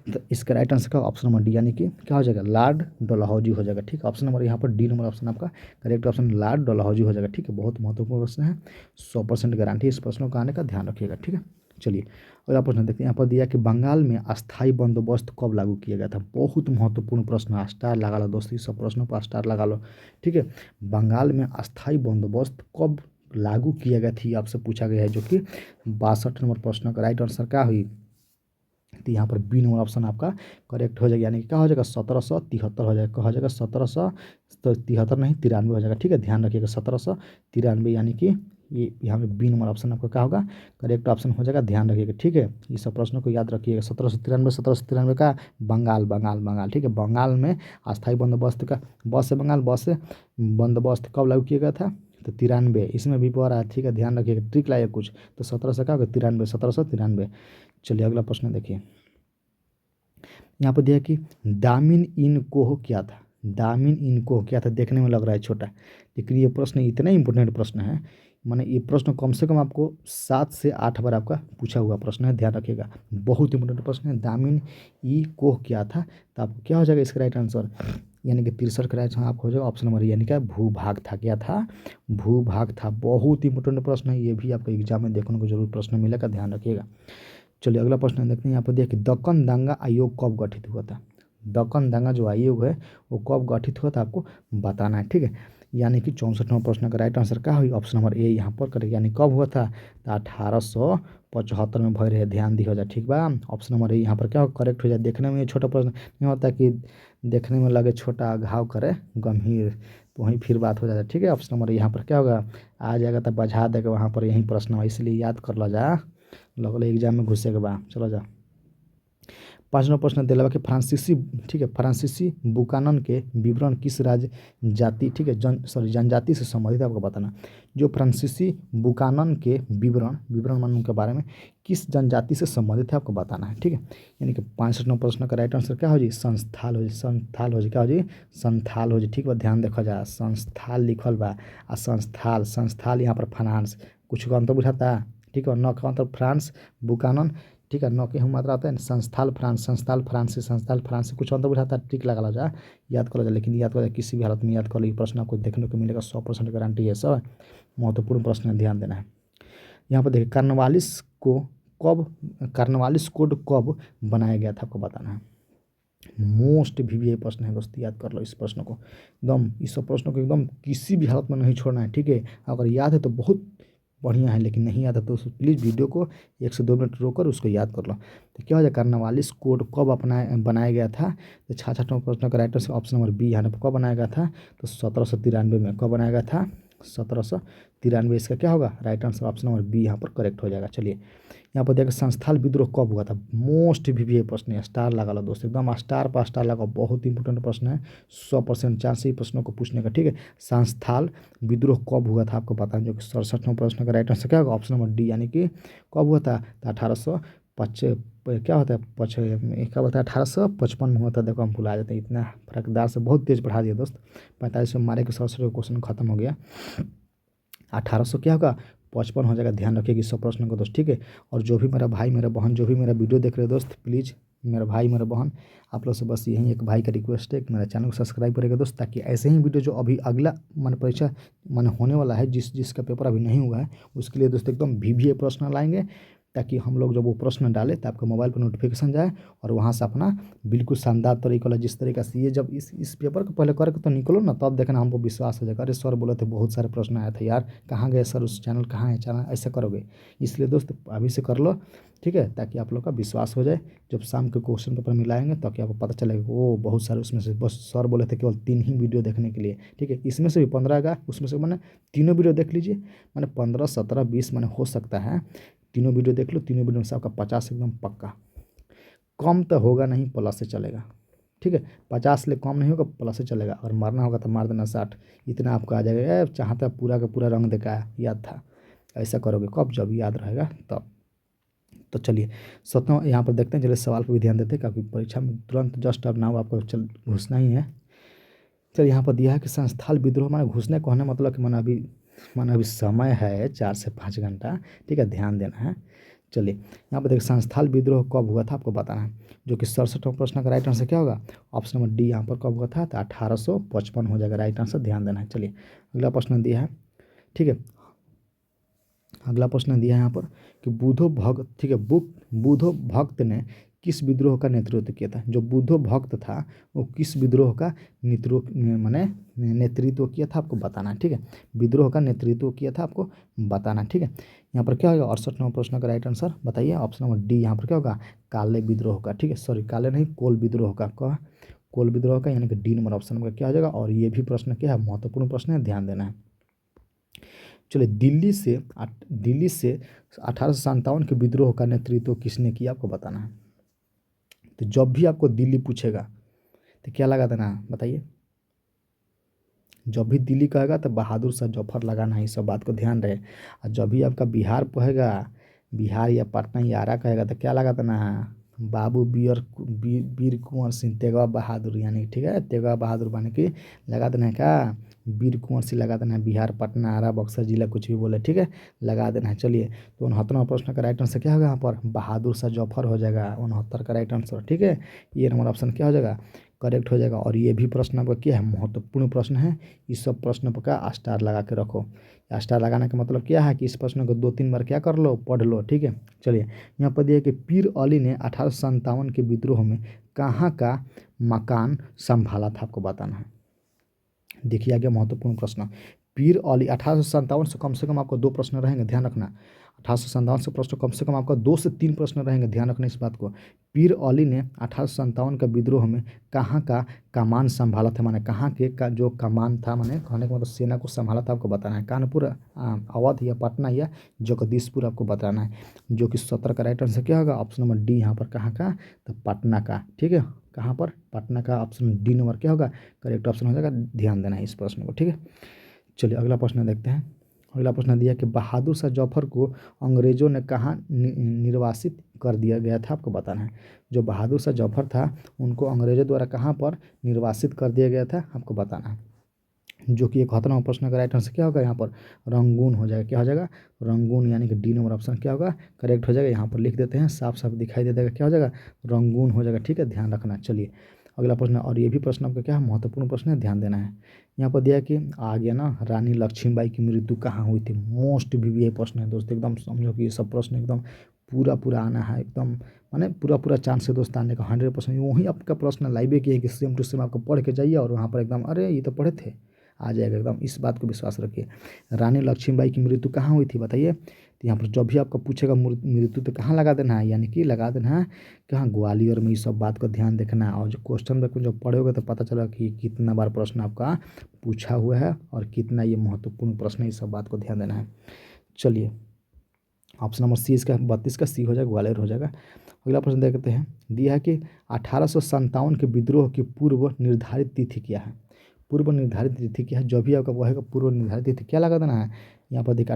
तो इसका राइट आंसर का ऑप्शन नंबर डी यानी कि क्या हो जाएगा, लॉर्ड डलहौजी हो जाएगा। ठीक है, ऑप्शन नंबर यहाँ पर डी नंबर ऑप्शन आपका करेक्ट ऑप्शन लॉर्ड डलहौजी हो जाएगा। ठीक है, बहुत महत्वपूर्ण प्रश्न है, 100% गारंटी इस प्रश्नों का आने का, ध्यान रखिएगा। ठीक है, चलिए अगला प्रश्न देखते हैं। यहाँ पर दिया कि बंगाल में अस्थायी बंदोबस्त कब लागू किया गया था। बहुत महत्वपूर्ण प्रश्न है, स्टार लगा लो दोस्तों, सब प्रश्नों पर स्टार लगा लो। ठीक है, बंगाल में अस्थायी बंदोबस्त कब लागू किया गया थी आपसे पूछा गया है, जो कि 62 नंबर प्रश्न का राइट आंसर क्या हुई, तो यहाँ पर बी नंबर ऑप्शन आपका करेक्ट हो जाएगा, यानी कि क्या हो जाएगा 1773 हो जाएगा, हो जाएगा 1773 नहीं 93 हो जाएगा। ठीक है, ध्यान रखिएगा 1793 यानी कि ये यहाँ पे बी नंबर ऑप्शन आपका क्या होगा, करेक्ट ऑप्शन हो जाएगा, ध्यान रखिएगा। ठीक है, ये सब प्रश्नों को याद रखिएगा। 1793 का बंगाल बंगाल बंगाल। ठीक है, बंगाल में अस्थायी बंदोबस्त का बस से बंगाल बस से बंदोबस्त कब लागू किया गया था, तो 93 इसमें भी पढ़ा है। ठीक है, ध्यान रखिएगा, ट्रिक लाइए कुछ, तो 17 से क्या होगा 93, 1793। चलिए अगला प्रश्न देखिए। यहाँ पर दिया कि दामिन इनकोह क्या था। दामिन इनकोह क्या था, देखने में लग रहा है छोटा, लेकिन ये प्रश्न इतना इंपॉर्टेंट प्रश्न है, माने ये प्रश्न कम से कम आपको 7 से 8 बार आपका पूछा हुआ प्रश्न है, ध्यान रखिएगा, बहुत इंपॉर्टेंट प्रश्न है। दामिन ई कोह क्या था, तो आपको क्या हो जाएगा इसका राइट आंसर, यानी कि 63 का राइट आप हो जाएगा ऑप्शन नंबर, यानी क्या भूभाग था। क्या था, भूभाग था। बहुत इंपॉर्टेंट प्रश्न है, ये भी आपको एग्जाम में देखने को जरूर प्रश्न मिलेगा, ध्यान रखिएगा। चलिए अगला प्रश्न देखते हैं। यहाँ पर देखिए दक्कन दंगा आयोग कब गठित हुआ था। दक्कन दंगा जो आयोग है वो कब गठित हुआ था आपको बताना है। ठीक है, यानी कि 64वां प्रश्न का राइट आंसर क्या हुई, ऑप्शन नंबर ए यहाँ पर करें, यानी कब हुआ था, तो 1875 में भय रहे, ध्यान दी हो जाए। ठीक बा, ऑप्शन नंबर ए यहाँ पर क्या हो करेक्ट हो जाए। देखने में ये छोटा प्रश्न नहीं होता कि देखने में लगे छोटा घाव करे गंभीर, तो वहीं फिर बात हो जाता है। ठीक है, ऑप्शन नंबर यहाँ पर क्या होगा आ जाएगा, तब बजा देगा वहाँ पर यही प्रश्न हुआ, इसलिए याद कर लो जा, लगल एग्जाम में घुसे के बा। चलो जा 5वां प्रश्न दिलवा कि फ्रांसीसी, ठीक है, फ्रांसीसी बुकानन के विवरण किस राज्य जाति, ठीक है, जनजाति से संबंधित है, आपको बताना। जो फ्रांसीसी बुकानन के विवरण विवरण मान के बारे में किस जनजाति से संबंधित है आपको बताना है। ठीक है, यानी कि 65वां प्रश्न का राइट आंसर क्या हो जी, संस्थाल हो जी, संस्थाल हो जी, क्या हो जी, संथाल हो जी। ठीक बा, ध्यान देखा जा, संस्थाल लिखल बा आ संस्थाल, संस्थाल यहाँ पर फ्रांस, कुछ का अंतर बुझाता। ठीक है, न का मतलब फ्रांस बुकानन, ठीक है, न के हम मात्रा आता है संस्थाल फ्रांस, संस्थाल फ्रांस से, संस्थाल फ्रांस से कुछ अंतर बुझाता है, टिक लगा जा, याद कर लो, लेकिन याद कर लो, किसी भी हालत में याद कर लो, ये प्रश्न आपको देखने को मिलेगा, 100% गारंटी है। सब महत्वपूर्ण प्रश्न है, ध्यान देना है। यहाँ पर देखिए कार्नवालिस कोड कब बनाया गया था आपको बताना है। मोस्ट वीवीआई प्रश्न है दोस्तों, याद कर लो इस प्रश्न को एकदम, इस सब प्रश्नों को एकदम किसी भी हालत में नहीं छोड़ना है। ठीक है, अगर याद है तो बहुत बढ़िया है, लेकिन नहीं आता तो प्लीज़ वीडियो को 1 से 2 मिनट रोककर उसको याद कर लो। तो क्या हो जाए, कार्नवालिस कोड कब बनाया गया था, तो 66वां प्रश्न का right answer option number B यहाँ पर कब बनाया गया था, तो 1793 में। कब बनाया गया था, 1793, इसका क्या होगा right answer option number B यहाँ पर करेक्ट हो जाएगा। चलिए यहाँ पर देखिए संस्थाल विद्रोह कब हुआ था, मोस्ट वीवीआई प्रश्न है, स्टार लगा लो दोस्तों, एकदम स्टार पर स्टार लगा, बहुत इंपॉर्टेंट प्रश्न है, 100% चांस है प्रश्नों को पूछने का। ठीक है, संस्थाल विद्रोह कब हुआ था आपको पता है, जो कि 67वां प्रश्न का राइट आंसर क्या होगा, ऑप्शन नंबर डी, यानी कि कब हुआ था, तो 1855 क्या होता है क्या होता है 1855 में हुआ था। देखो हम भुला जाते हैं, इतना फरकदार से बहुत तेज पढ़ा दिया दोस्त, 45 में मारे के 67 क्वेश्चन खत्म हो गया, 1800 क्या होगा 55 हो जाएगा। ध्यान रखिएगा इस सब प्रश्न को दोस्त। ठीक है, और जो भी मेरा भाई मेरा बहन जो भी मेरा वीडियो देख रहे हो दोस्त, प्लीज़ मेरा भाई मेरा बहन आप लोग से बस यही एक भाई का रिक्वेस्ट है कि मेरा चैनल को सब्सक्राइब करेगा दोस्त, ताकि ऐसे ही वीडियो जो अभी अगला मन परीक्षा मन होने वाला है, जिसका पेपर अभी नहीं हुआ है, उसके लिए दोस्त एकदम वीवीआई प्रश्न लाएंगे, ताकि हम लोग जब वो प्रश्न डालें तो आपके मोबाइल पर नोटिफिकेशन जाए और वहाँ से अपना बिल्कुल शानदार तरीके वाला, जिस तरीके से ये जब इस पेपर को पहले करके तो निकलो ना, तब देखना हमको विश्वास हो जाएगा, अरे सर बोले थे बहुत सारे प्रश्न आया था यार, कहाँ गए सर, उस चैनल कहाँ है, चैनल ऐसे करोगे। इसलिए दोस्त अभी से कर लो, ठीक है, ताकि आप लोग का विश्वास हो जाए, जब शाम के क्वेश्चन पेपर मिलाएंगे ताकि आपको पता चलेगा वो बहुत सारे उसमें से, बस सर बोले थे केवल 3 ही वीडियो देखने के लिए। ठीक है, इसमें से भी 15 का, उसमें से मैंने तीनों वीडियो देख लीजिए, मैंने 15 17 20 मैंने हो सकता है तीनों वीडियो देख लो, तीनों वीडियो में से आपका 50 एकदम पक्का, कम तो होगा नहीं, प्लस से चलेगा। ठीक है, 50 ले कम नहीं होगा, प्लस से चलेगा, और मारना होगा तो मार देना 60, इतना आपका आ जाएगा। चाहता पूरा का पूरा रंग देखा याद था, ऐसा करोगे कब, जब याद रहेगा तब। तो चलिए 7वां यहाँ पर देखते हैं, चलिए सवाल पर भी ध्यान देते हैं, क्योंकि परीक्षा में तुरंत जस्ट अब नाउ आपको घुसना ही है। चलिए यहाँ पर दिया है कि संस्थाल विद्रोह माने घुसने को होने मतलब कि माना अभी समय है 4 से 5 घंटा। ठीक है, ध्यान देना है, चलिए यहाँ पर देखिए संस्थाल विद्रोह कब हुआ था आपको बताना है, जो कि 67वां प्रश्न का राइट आंसर क्या होगा, ऑप्शन नंबर डी यहाँ पर कब हुआ था, तो 1855 हो जाएगा राइट आंसर, ध्यान देना है। चलिए अगला प्रश्न दिया है, ठीक है, अगला प्रश्न दिया है यहाँ पर कि बुधो भक्त, ठीक है, बुधो भक्त ने किस विद्रोह का नेतृत्व किया था। जो बुधो भक्त था वो किस विद्रोह का माने नेतृत्व किया था आपको बताना है, ठीक है, विद्रोह का नेतृत्व किया था आपको बताना है, ठीक है। यहाँ पर क्या होगा 68वां प्रश्न का राइट आंसर बताइए, ऑप्शन नंबर डी यहाँ पर क्या होगा, काले विद्रोह का, ठीक है, सॉरी काले नहीं कोल विद्रोह का, कोल विद्रोह का, यानी कि डी नंबर ऑप्शन नंबर क्या हो जाएगा। और ये भी प्रश्न क्या है, महत्वपूर्ण प्रश्न है, ध्यान देना है। चलिए दिल्ली से 1857 के विद्रोह का नेतृत्व किसने किया आपको बताना है। तो जब भी आपको दिल्ली पूछेगा तो क्या लगा देना है बताइए, जब भी दिल्ली कहेगा तो बहादुर शाह जफर लगाना है, इस सब बात को ध्यान रहे। और जब भी आपका बिहार कहेगा, बिहार या पटना या आरा कहेगा तो क्या लगा देना है, बाबू वीर कुंवर सिंह तेगवा बहादुर, यानी ठीक है तेगवा बहादुर बने की लगा देना है क्या, वीर कुंवर सिंह लगा देना है, बिहार पटना आरा बक्सर जिला कुछ भी बोले, ठीक है लगा देना है। चलिए तो 69वां प्रश्न का राइट आंसर क्या होगा यहाँ पर, बहादुर शाह जफर हो जाएगा 69 का राइट आंसर, ठीक है, ये नंबर ऑप्शन क्या हो जाएगा, करेक्ट हो जाएगा। और ये भी प्रश्न आपका क्या है, महत्वपूर्ण प्रश्न है, इस सब प्रश्न पर का स्टार लगा के रखो। स्टार लगाने का मतलब क्या है कि इस प्रश्न को 2-3 बार क्या कर लो, पढ़ लो, ठीक है। चलिए यहाँ पर दिया कि पीर अली ने 1857 के विद्रोह में कहाँ का मकान संभाला था आपको बताना है। देखिए आगे महत्वपूर्ण प्रश्न, पीर अली 1857 से कम आपको 2 प्रश्न रहेंगे, ध्यान रखना। 1857 से प्रश्न कम से कम आपका 2 से 3 प्रश्न रहेंगे, ध्यान रखना इस बात को। पीर अली ने 1857 का विद्रोह में कहाँ का कमान संभाला था, माने कहाँ के का जो कमान था, माने कहने का मतलब सेना को संभाला था आपको बताना है। कानपुर, अवध या पटना या जगदीशपुर आपको बताना है, जो कि 17 का राइट आंसर क्या होगा, ऑप्शन नंबर डी यहाँ पर कहाँ का, तो पटना का, ठीक है, कहाँ पर, पटना का, ऑप्शन डी नंबर क्या होगा करेक्ट ऑप्शन हो जाएगा, ध्यान देना है इस प्रश्न को, ठीक है। चलिए अगला प्रश्न देखते हैं। अगला प्रश्न दिया कि बहादुर शाह जफर को अंग्रेजों ने कहाँ निर्वासित कर दिया गया था आपको बताना है। जो बहादुर शाह जफर था उनको अंग्रेजों द्वारा कहाँ पर निर्वासित कर दिया गया था आपको बताना है, जो कि 71वां प्रश्न का राइट आंसर क्या होगा यहाँ पर, रंगून हो जाएगा, क्या हो जाएगा, रंगून, यानी कि डी नंबर ऑप्शन क्या होगा करेक्ट हो जाएगा। यहाँ पर लिख देते हैं, साफ साफ दिखाई दे देगा, क्या हो जाएगा, रंगून हो जाएगा, ठीक है ध्यान रखना। चलिए अगला प्रश्न, और ये भी प्रश्न आपका क्या है, महत्वपूर्ण प्रश्न है, ध्यान देना है। यहाँ पर दिया कि आ गया ना, रानी लक्ष्मीबाई की मृत्यु कहाँ हुई थी, मोस्ट वीवीआई प्रश्न है दोस्तों, एकदम समझो कि ये सब प्रश्न एकदम पूरा आना है, एकदम माने पूरा चांस है दोस्त आने का 100%। वही आपका प्रश्न लाइव की है कि सेम टू सेम आपको पढ़ के जाइए और वहाँ पर एकदम अरे ये तो पढ़े थे आ जाएगा एकदम, इस बात को विश्वास रखिए। रानी लक्ष्मीबाई की मृत्यु कहाँ हुई थी बताइए। तो यहाँ पर जब भी आपका पूछेगा मृत्यु तो कहाँ लगा देना है, यानी कि लगा देना है कहाँ, ग्वालियर में। इस सब बात को ध्यान देखना है, और जो क्वेश्चन पेपर जब पढ़ोगे तो पता चला कि कितना बार प्रश्न आपका पूछा हुआ है और कितना ये महत्वपूर्ण प्रश्न है, इस सब बात को ध्यान देना है। चलिए ऑप्शन नंबर सी इसका 32 का सी हो जाएगा, ग्वालियर हो जाएगा। अगला प्रश्न देखते हैं, दिया है कि 1857 के विद्रोह की पूर्व निर्धारित तिथि क्या है। पूर्व निर्धारित तिथि क्या है, जो भी आपका वह पूर्व निर्धारित तिथि क्या लगा देना है। यहाँ पर देखिए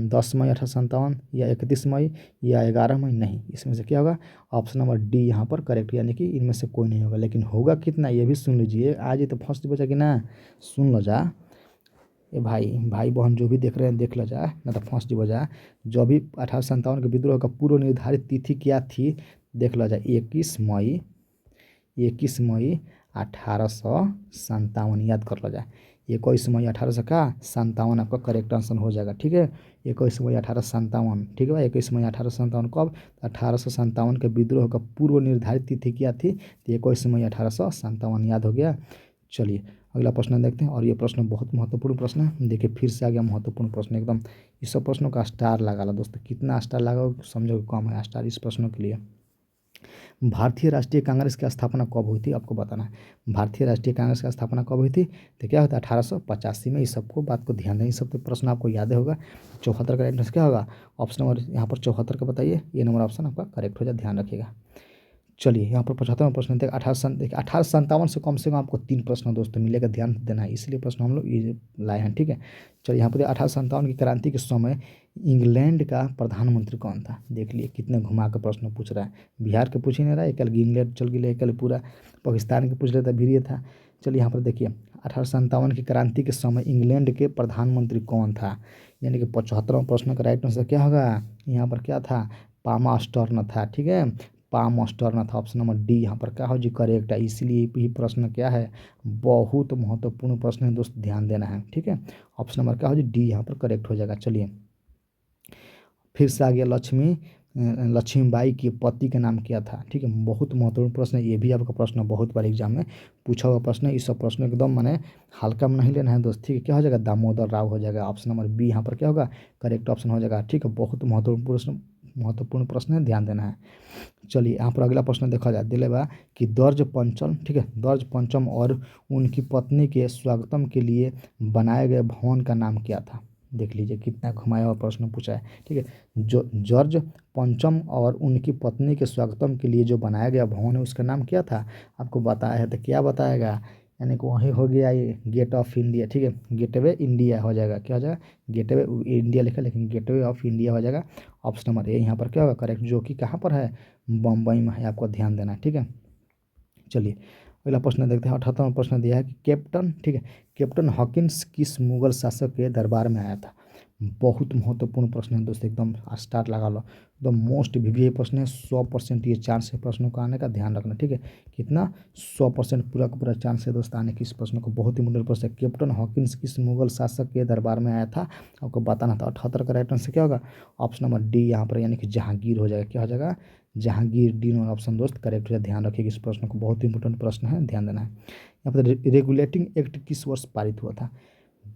10 मई 1857 या 31 मई या 11 मई, नहीं इसमें से क्या होगा, ऑप्शन नंबर डी यहाँ पर करेक्ट, यानी कि इनमें से कोई नहीं होगा। लेकिन होगा कितना ये भी सुन लीजिए, आज ये तो फर्स्ट बचा कि ना, सुन लो जा ये भाई बहन जो भी देख रहे हैं देख लो जा, ना तो फर्स्ट बजा। जो भी 1857 के विद्रोह का पूर्व निर्धारित तिथि क्या थी देख लो जा, 21 मई 1857, याद कर लो जाए, 21 मई 1857 आपका करेक्ट आंसर हो जाएगा, ठीक है। 21 मई 1857, ठीक है भाई, 21 मई 1857 कब, 1857 के विद्रोह का पूर्व निर्धारित तिथि क्या थी, तो 21 मई 1857 याद हो गया। चलिए अगला प्रश्न देखते हैं, और ये प्रश्न बहुत महत्वपूर्ण प्रश्न है। देखिए फिर से आ गया महत्वपूर्ण प्रश्न एकदम, इस सब प्रश्नों का स्टार लगा लो दोस्तों, कितना स्टार लगाओ समझो कम है स्टार इस प्रश्नों के लिए। भारतीय राष्ट्रीय कांग्रेस की स्थापना कब हुई थी आपको बताना है। भारतीय राष्ट्रीय कांग्रेस की स्थापना कब हुई थी, तो क्या होता है 1885 में। इस सबको बात को ध्यान दें, इस सब पे प्रश्न आपको याद होगा। 74 का आंसर क्या होगा, ऑप्शन नंबर यहाँ पर 74 का बताइए, ये नंबर ऑप्शन आपका करेक्ट हो जाए, ध्यान रखिएगा। चलिए यहाँ पर 75वां प्रश्न देखिए, 1857 से कम आपको 3 प्रश्न दोस्तों मिलेगा, ध्यान देना है, इसलिए प्रश्न हम लोग ये लाए हैं, ठीक है। चलिए यहाँ पर 1857 की क्रांति के समय इंग्लैंड का प्रधानमंत्री कौन था, देख लिए कितने घुमा के प्रश्न पूछ रहा है। बिहार के पूछ ही नहीं रहा है, कल इंग्लैंड चल गए, कल पूरा पाकिस्तान के पूछ लेता फिर ये था। चलिए यहाँ पर देखिए 1857 की क्रांति के समय इंग्लैंड के प्रधानमंत्री कौन था, यानी कि 75वां प्रश्न का राइट आंसर क्या होगा, यहाँ पर क्या था, पामास्टर्न था। ठीक है, पामास्टर्न था। ऑप्शन नंबर डी यहाँ पर क्या हो जी करेक्ट है। इसीलिए ये प्रश्न क्या है, बहुत महत्वपूर्ण प्रश्न है दोस्त, ध्यान देना है। ठीक है, ऑप्शन नंबर क्या हो जी डी यहाँ पर करेक्ट हो जाएगा। चलिए फिर से आ गया लक्ष्मीबाई के पति का नाम क्या था। ठीक है, बहुत महत्वपूर्ण प्रश्न है, ये भी आपका प्रश्न बहुत बार एग्जाम में पूछा हुआ प्रश्न है। इस सब प्रश्न एकदम मैंने हल्का में नहीं लेना है दोस्त। ठीक है, क्या हो जाएगा, दामोदर राव हो जाएगा। ऑप्शन नंबर बी यहाँ पर क्या होगा, करेक्ट ऑप्शन हो जाएगा। ठीक है, बहुत महत्वपूर्ण प्रश्न है, ध्यान देना है। चलिए यहाँ पर अगला प्रश्न देखा जाए, दिले बा कि दर्ज पंचम, ठीक है, दर्ज पंचम और उनकी पत्नी के स्वागतम के लिए बनाए गए भवन का नाम क्या था। देख लीजिए कितना घुमाया हुआ प्रश्न पूछा है। ठीक है, जो जॉर्ज पंचम और उनकी पत्नी के स्वागतम के लिए जो बनाया गया भवन है उसका नाम क्या था, आपको बताया है तो क्या बताएगा, यानी कि वही हो गया ये गेट ऑफ इंडिया। ठीक है, गेटवे इंडिया हो जाएगा, क्या हो जाएगा, गेटवे इंडिया लिखा लेकिन गेटवे ऑफ इंडिया हो जाएगा। ऑप्शन नंबर ए यहाँ पर क्या होगा करेक्ट, जो कि कहाँ पर है, बम्बई में है, आपको ध्यान देना है। ठीक है, चलिए अगला प्रश्न देखते हैं। 78वां प्रश्न दिया है कि कैप्टन, ठीक है, कैप्टन हॉकिंस किस मुगल शासक के दरबार में आया था। बहुत महत्वपूर्ण प्रश्न है दोस्तों, एकदम स्टार्ट लगा लो, एकदम मोस्ट वीवीआई प्रश्न है। 100% ये चांस है प्रश्नों का आने का, ध्यान रखना। ठीक है, कितना 100% पूरा का पूरा चांस है दोस्त आने की इस प्रश्न को। बहुत ही मुश्किल प्रश्न है, कैप्टन हॉकिंस किस मुगल शासक के दरबार में आया था, आपको बताना था। 78 का राइट आंसर क्या होगा, ऑप्शन नंबर डी यहाँ पर, यानी कि जहांगीर हो जाएगा। क्या हो जाएगा, जहांगीर। डी नंबर ऑप्शन दोस्त करेक्ट है, ध्यान रखिएगा इस प्रश्न को, बहुत ही इंपॉर्टेंट प्रश्न है, ध्यान देना है। यहाँ पर रेगुलेटिंग एक्ट किस वर्ष पारित हुआ था,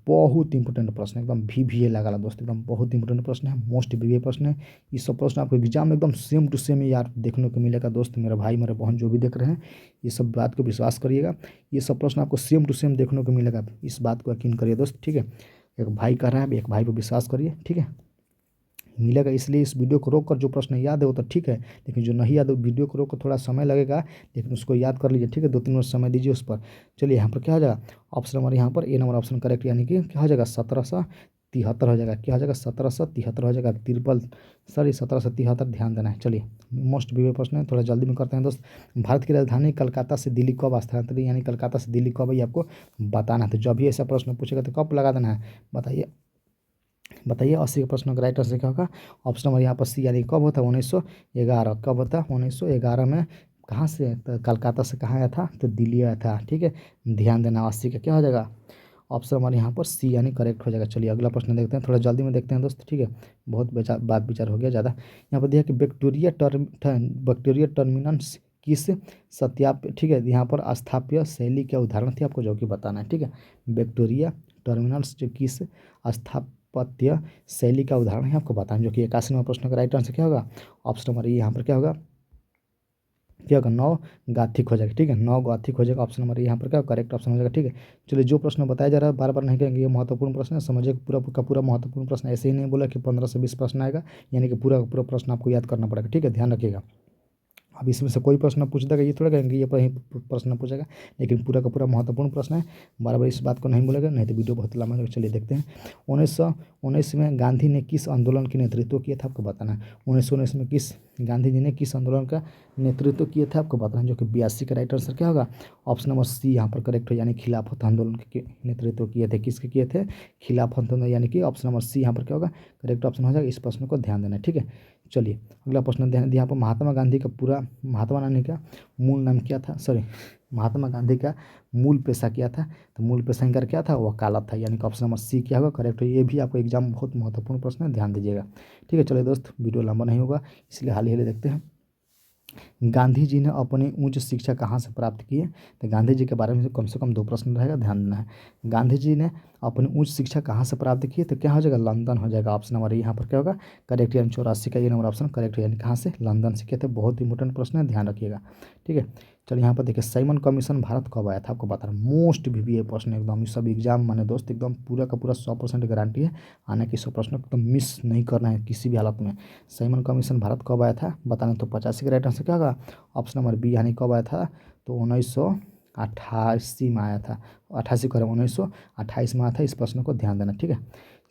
बहुत इंपॉर्टेंट प्रश्न है, एकदम वीवीए लगा ला दोस्त, एकदम बहुत इंपॉर्टेंट प्रश्न है, मोस्ट वीवीए प्रश्न है। ये सब प्रश्न आपको एग्जाम में एकदम सेम टू सेम यार देखने को मिलेगा दोस्त, मेरा भाई मेरे बहन जो भी देख रहे हैं, ये सब बात को विश्वास करिएगा, ये सब प्रश्न आपको सेम टू सेम देखने को मिलेगा, इस बात को यकीन करिए दोस्त। ठीक है, एक भाई कह रहा है, एक भाई पर विश्वास करिए। ठीक है, मिलेगा, इसलिए इस वीडियो को रोक कर जो प्रश्न याद है वो तो ठीक है, लेकिन जो नहीं याद है वीडियो को रोक कर थोड़ा समय लगेगा, लेकिन उसको याद कर लीजिए। ठीक है, 2-3 मिनट समय दीजिए उस पर। चलिए यहाँ पर क्या हो जाएगा, ऑप्शन नंबर यहाँ पर ए नंबर ऑप्शन करेक्ट, यानी कि क्या हो जाएगा 1773 हो जाएगा। क्या हो जाएगा 1773 हो जाएगा, तिरपल सॉरी 1773, ध्यान देना है। चलिए मोस्ट वीडियो प्रश्न है, थोड़ा जल्दी में करते हैं दोस्त। भारत की राजधानी कलकत्ता से दिल्ली कब स्थानांतरित, यानी कलकत्ता से दिल्ली कब, ये आपको बताना है। तो जब भी ऐसा प्रश्न पूछेगा तो कब लगा देना है, बताइए बताइए। 80 के प्रश्न का राइट आंसर क्या होगा, ऑप्शन नंबर यहाँ पर सी, यानी कब होता है 1911, कब होता है 1911 में, कहाँ से, तो कलकत्ता से कहाँ आया था, तो दिल्ली आया था। ठीक है, ध्यान देना, 80 का क्या हो जाएगा, ऑप्शन हमारे यहाँ पर सी यानी करेक्ट हो जाएगा। चलिए अगला प्रश्न देखते हैं, थोड़ा जल्दी में देखते हैं दोस्त। ठीक है, बहुत बात विचार हो गया ज़्यादा। यहाँ पर दिया कि विक्टोरिया टर्मिनस किस ठीक है, यहाँ पर स्थापत्य शैली क्या उदाहरण थी, आपको जो कि बताना है। ठीक है, विक्टोरिया टर्मिनस जो किस स्थापत्य शैली का उदाहरण है, आपको बताना, जो कि 81वां प्रश्न का राइट आंसर क्या होगा, ऑप्शन नंबर यहाँ पर क्या होगा, क्या होगा, नौ गाथिक हो जाएगा। ठीक है, नौ गाथिक हो जाएगा, ऑप्शन नंबर यहाँ पर क्या करेक्ट ऑप्शन हो जाएगा। ठीक है, चलिए जो प्रश्न बताया जा रहा है बार बार नहीं कहेंगे, ये महत्वपूर्ण प्रश्न है, समझिए पूरा का पूरा महत्वपूर्ण प्रश्न, ऐसे ही नहीं बोला कि 15 से 20 प्रश्न आएगा, यानी कि पूरा का पूरा प्रश्न आपको याद करना पड़ेगा। ठीक है, ध्यान रखिएगा। अब इसमें से कोई प्रश्न पूछ देगा ये थोड़ा कहेंगे ये पर ही प्रश्न पूछेगा, लेकिन पूरा का पूरा महत्वपूर्ण प्रश्न है, बार बार इस बात को नहीं बोलेगा, नहीं तो वीडियो बहुत लंबा हो जाएगा। चलिए देखते हैं, 1919 में गांधी ने किस आंदोलन की नेतृत्व किया था, आपको बताना है। 1919 में गांधी जी ने किस आंदोलन का नेतृत्व किया था, आपको बताना है, जो कि 82 का राइट आंसर क्या होगा, ऑप्शन नंबर सी यहाँ पर करेक्ट हो, यानी खिलाफत आंदोलन के नेतृत्व किए थे, किसके किए थे, खिलाफत आंदोलन, यानी कि ऑप्शन नंबर सी यहाँ पर क्या होगा करेक्ट ऑप्शन हो जाएगा। इस प्रश्न को ध्यान देना है। ठीक है, चलिए अगला प्रश्न ध्यान दिया, यहाँ पर महात्मा गांधी का मूल नाम क्या था, सॉरी महात्मा गांधी का मूल पेशा क्या था, तो मूल पेशा इनका क्या था, वकालत था, यानी कि ऑप्शन नंबर सी क्या होगा करेक्ट है। ये भी आपको एग्जाम बहुत महत्वपूर्ण प्रश्न है, ध्यान दीजिएगा। ठीक है, चलिए दोस्त वीडियो लंबा नहीं होगा, इसलिए हाल ही देखते हैं। गांधी जी ने अपनी उच्च शिक्षा कहाँ से प्राप्त की है, तो गांधी जी के बारे में से कम 2 प्रश्न रहेगा, ध्यान देना है। गांधी जी ने अपनी उच्च शिक्षा कहाँ से प्राप्त की है, तो क्या हो जाएगा, लंदन हो जाएगा। ऑप्शन नंबर यहाँ पर क्या होगा करेक्ट, यानी 84 का ये नंबर ऑप्शन करेक्ट है, यानी कहाँ से, लंदन से किए थे। बहुत इंपॉर्टेंट प्रश्न है, ध्यान रखिएगा। ठीक है, चलिए यहाँ पर देखिए साइमन कमीशन भारत कब आया था, आपको बता रहा हूँ, मोस्ट वीवीआई प्रश्न एकदम, ये सब एग्जाम माने दोस्त एकदम पूरा का पूरा 100% गारंटी है आने की, सब प्रश्न एकदम मिस नहीं करना है किसी भी हालत में। साइमन कमीशन भारत कब आया था बताना, तो 85 का राइट आंसर क्या होगा, ऑप्शन नंबर बी, यानी कब आया था, तो 1988 में आया था, 88 कह रहा हूँ 1928 में आया था। इस प्रश्न को ध्यान देना, ठीक है।